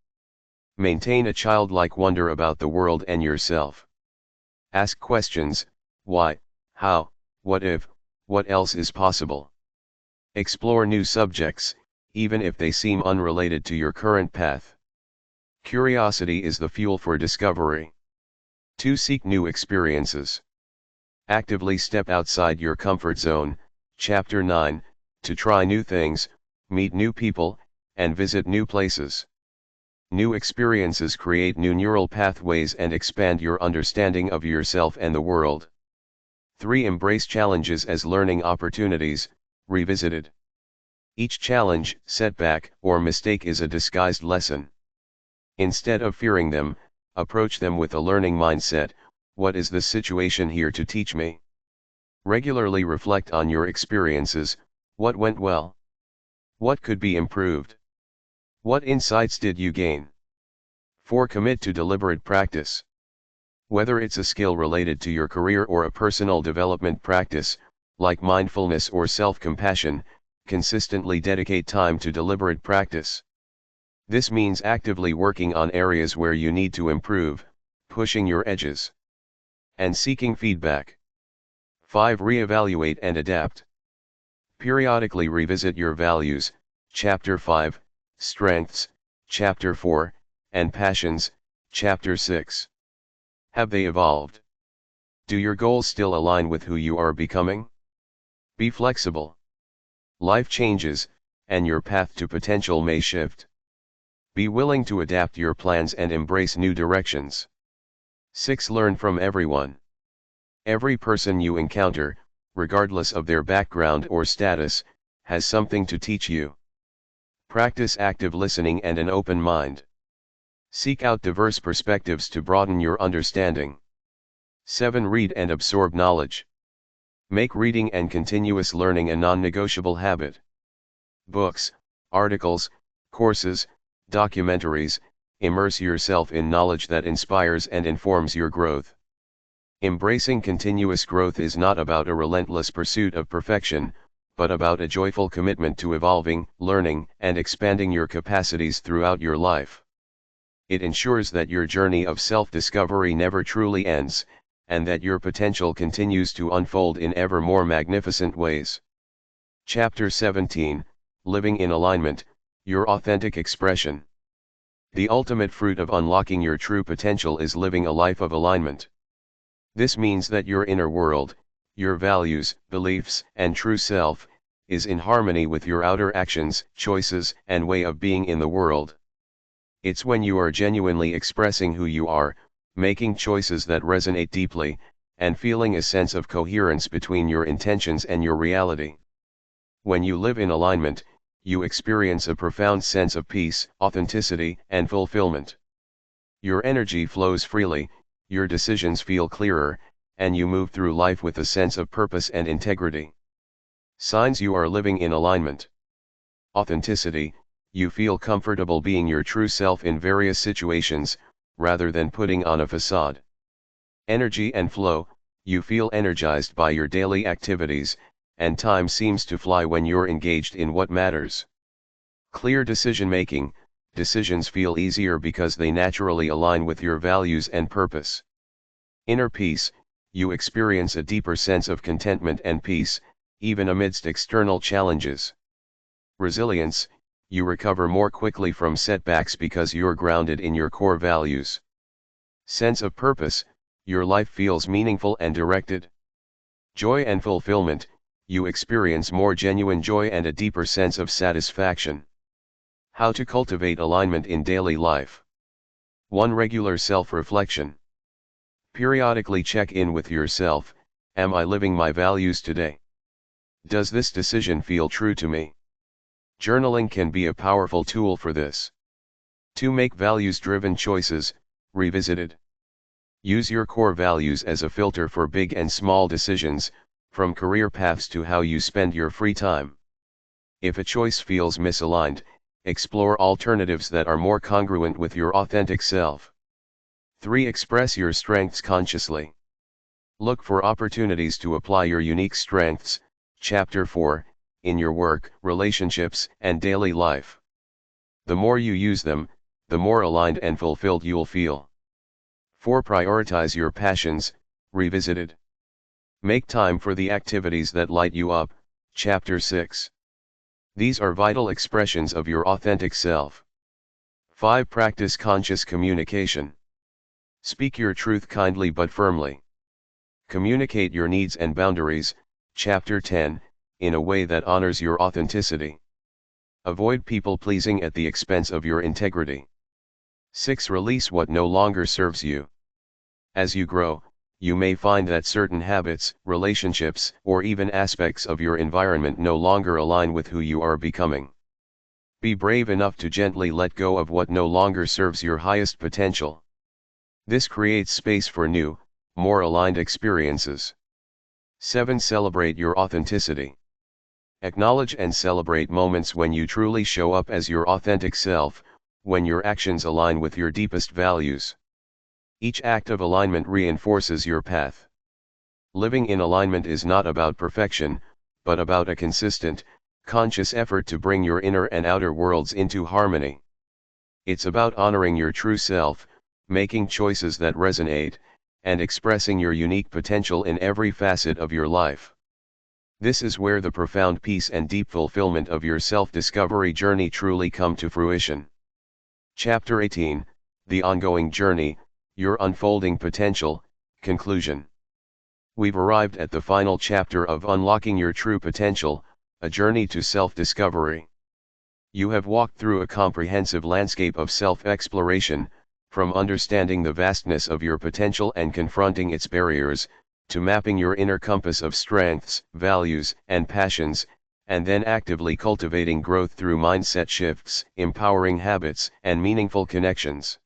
Maintain a childlike wonder about the world and yourself. Ask questions: why, how, what if, what else is possible? Explore new subjects, even if they seem unrelated to your current path. Curiosity is the fuel for discovery. 2. Seek new experiences. Actively step outside your comfort zone, Chapter 9, to try new things, meet new people, and visit new places. New experiences create new neural pathways and expand your understanding of yourself and the world. 3. Embrace challenges as learning opportunities, revisited. Each challenge, setback, or mistake is a disguised lesson. Instead of fearing them, approach them with a learning mindset. What is the situation here to teach me? Regularly reflect on your experiences. What went well? What could be improved? What insights did you gain? 4. Commit to deliberate practice. Whether it's a skill related to your career or a personal development practice, like mindfulness or self-compassion, consistently dedicate time to deliberate practice. This means actively working on areas where you need to improve, pushing your edges, and seeking feedback. 5. Reevaluate and adapt. Periodically revisit your values, Chapter 5, Strengths, Chapter 4, and Passions, Chapter 6. Have they evolved? Do your goals still align with who you are becoming? Be flexible. Life changes, and your path to potential may shift. Be willing to adapt your plans and embrace new directions. 6. Learn from everyone. Every person you encounter, regardless of their background or status, has something to teach you. Practice active listening and an open mind. Seek out diverse perspectives to broaden your understanding. 7. Read and absorb knowledge. Make reading and continuous learning a non-negotiable habit. Books, articles, courses, documentaries, immerse yourself in knowledge that inspires and informs your growth. Embracing continuous growth is not about a relentless pursuit of perfection, but about a joyful commitment to evolving, learning, and expanding your capacities throughout your life. It ensures that your journey of self-discovery never truly ends, and that your potential continues to unfold in ever more magnificent ways. Chapter 17, Living in Alignment, Your Authentic Expression. The ultimate fruit of unlocking your true potential is living a life of alignment. This means that your inner world, your values, beliefs, and true self, is in harmony with your outer actions, choices, and way of being in the world. It's when you are genuinely expressing who you are, making choices that resonate deeply, and feeling a sense of coherence between your intentions and your reality. When you live in alignment, you experience a profound sense of peace, authenticity, and fulfillment. Your energy flows freely, your decisions feel clearer, and you move through life with a sense of purpose and integrity. Signs you are living in alignment. Authenticity, you feel comfortable being your true self in various situations, rather than putting on a facade. Energy and flow, you feel energized by your daily activities, and time seems to fly when you're engaged in what matters. Clear decision-making, decisions feel easier because they naturally align with your values and purpose. Inner peace, you experience a deeper sense of contentment and peace, even amidst external challenges. Resilience, you recover more quickly from setbacks because you're grounded in your core values. Sense of purpose, your life feels meaningful and directed. Joy and fulfillment, you experience more genuine joy and a deeper sense of satisfaction. How to cultivate alignment in daily life. 1. Regular self-reflection. Periodically check in with yourself. Am I living my values today? Does this decision feel true to me? Journaling can be a powerful tool for this. 2. Make values-driven choices, revisited. Use your core values as a filter for big and small decisions, from career paths to how you spend your free time. If a choice feels misaligned, explore alternatives that are more congruent with your authentic self. 3. Express your strengths consciously. Look for opportunities to apply your unique strengths, Chapter 4, in your work, relationships, and daily life. The more you use them, the more aligned and fulfilled you'll feel. 4. Prioritize your passions, revisited. Make time for the activities that light you up, Chapter 6. These are vital expressions of your authentic self. 5. Practice conscious communication. Speak your truth kindly but firmly. Communicate your needs and boundaries, Chapter 10, in a way that honors your authenticity. Avoid people-pleasing at the expense of your integrity. 6. Release what no longer serves you. As you grow, you may find that certain habits, relationships, or even aspects of your environment no longer align with who you are becoming. Be brave enough to gently let go of what no longer serves your highest potential. This creates space for new, more aligned experiences. 7. Celebrate your authenticity. Acknowledge and celebrate moments when you truly show up as your authentic self, when your actions align with your deepest values. Each act of alignment reinforces your path. Living in alignment is not about perfection, but about a consistent, conscious effort to bring your inner and outer worlds into harmony. It's about honoring your true self, making choices that resonate, and expressing your unique potential in every facet of your life. This is where the profound peace and deep fulfillment of your self-discovery journey truly come to fruition. Chapter 18, The Ongoing Journey, Your Unfolding Potential, Conclusion. We've arrived at the final chapter of Unlocking Your True Potential, a journey to self-discovery. You have walked through a comprehensive landscape of self-exploration, From understanding the vastness of your potential and confronting its barriers, to mapping your inner compass of strengths, values, and passions, and then actively cultivating growth through mindset shifts, empowering habits, and meaningful connections.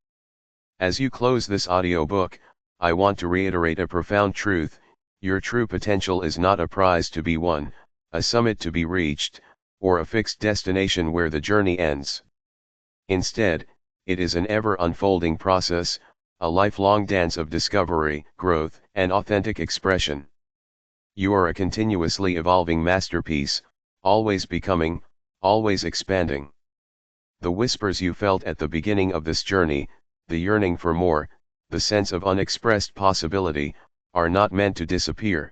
As you close this audiobook, I want to reiterate a profound truth: your true potential is not a prize to be won, a summit to be reached, or a fixed destination where the journey ends. Instead, it is an ever-unfolding process, a lifelong dance of discovery, growth, and authentic expression. You are a continuously evolving masterpiece, always becoming, always expanding. The whispers you felt at the beginning of this journey, the yearning for more, the sense of unexpressed possibility, are not meant to disappear.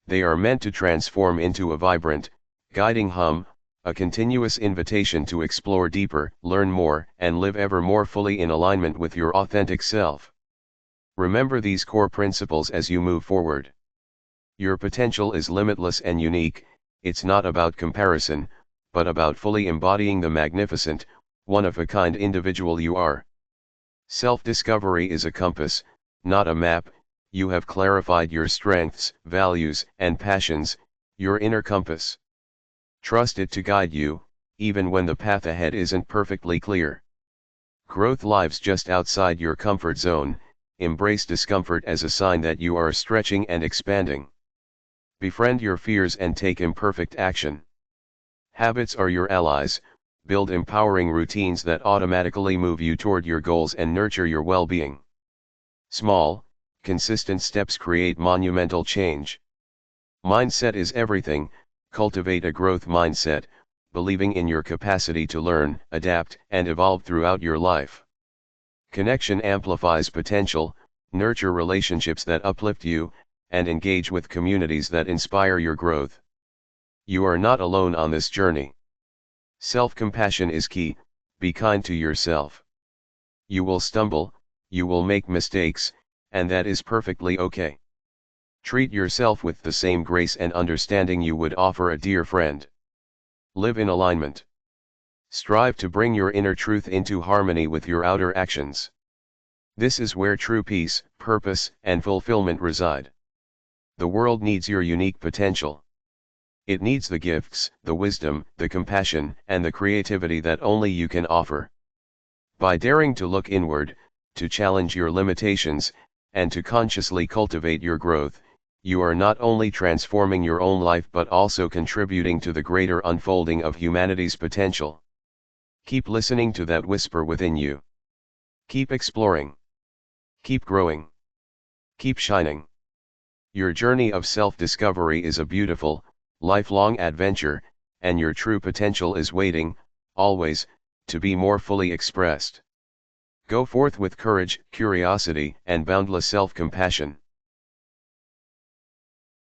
They are meant to transform into a vibrant, guiding hum, a continuous invitation to explore deeper, learn more, and live ever more fully in alignment with your authentic self. Remember these core principles as you move forward. Your potential is limitless and unique. It's not about comparison, but about fully embodying the magnificent, one-of-a-kind individual you are. Self-discovery is a compass, not a map. You have clarified your strengths, values, and passions, your inner compass. Trust it to guide you, even when the path ahead isn't perfectly clear. Growth lives just outside your comfort zone. Embrace discomfort as a sign that you are stretching and expanding. Befriend your fears and take imperfect action. Habits are your allies. Build empowering routines that automatically move you toward your goals and nurture your well-being. Small, consistent steps create monumental change. Mindset is everything. Cultivate a growth mindset, believing in your capacity to learn, adapt, and evolve throughout your life. Connection amplifies potential. Nurture relationships that uplift you, and engage with communities that inspire your growth. You are not alone on this journey. Self-compassion is key. Be kind to yourself. You will stumble, you will make mistakes, and that is perfectly okay. Treat yourself with the same grace and understanding you would offer a dear friend. Live in alignment. Strive to bring your inner truth into harmony with your outer actions. This is where true peace, purpose, and fulfillment reside. The world needs your unique potential. It needs the gifts, the wisdom, the compassion, and the creativity that only you can offer. By daring to look inward, to challenge your limitations, and to consciously cultivate your growth, you are not only transforming your own life but also contributing to the greater unfolding of humanity's potential. Keep listening to that whisper within you. Keep exploring. Keep growing. Keep shining. Your journey of self-discovery is a beautiful, lifelong adventure, and your true potential is waiting, always, to be more fully expressed. Go forth with courage, curiosity, and boundless self-compassion.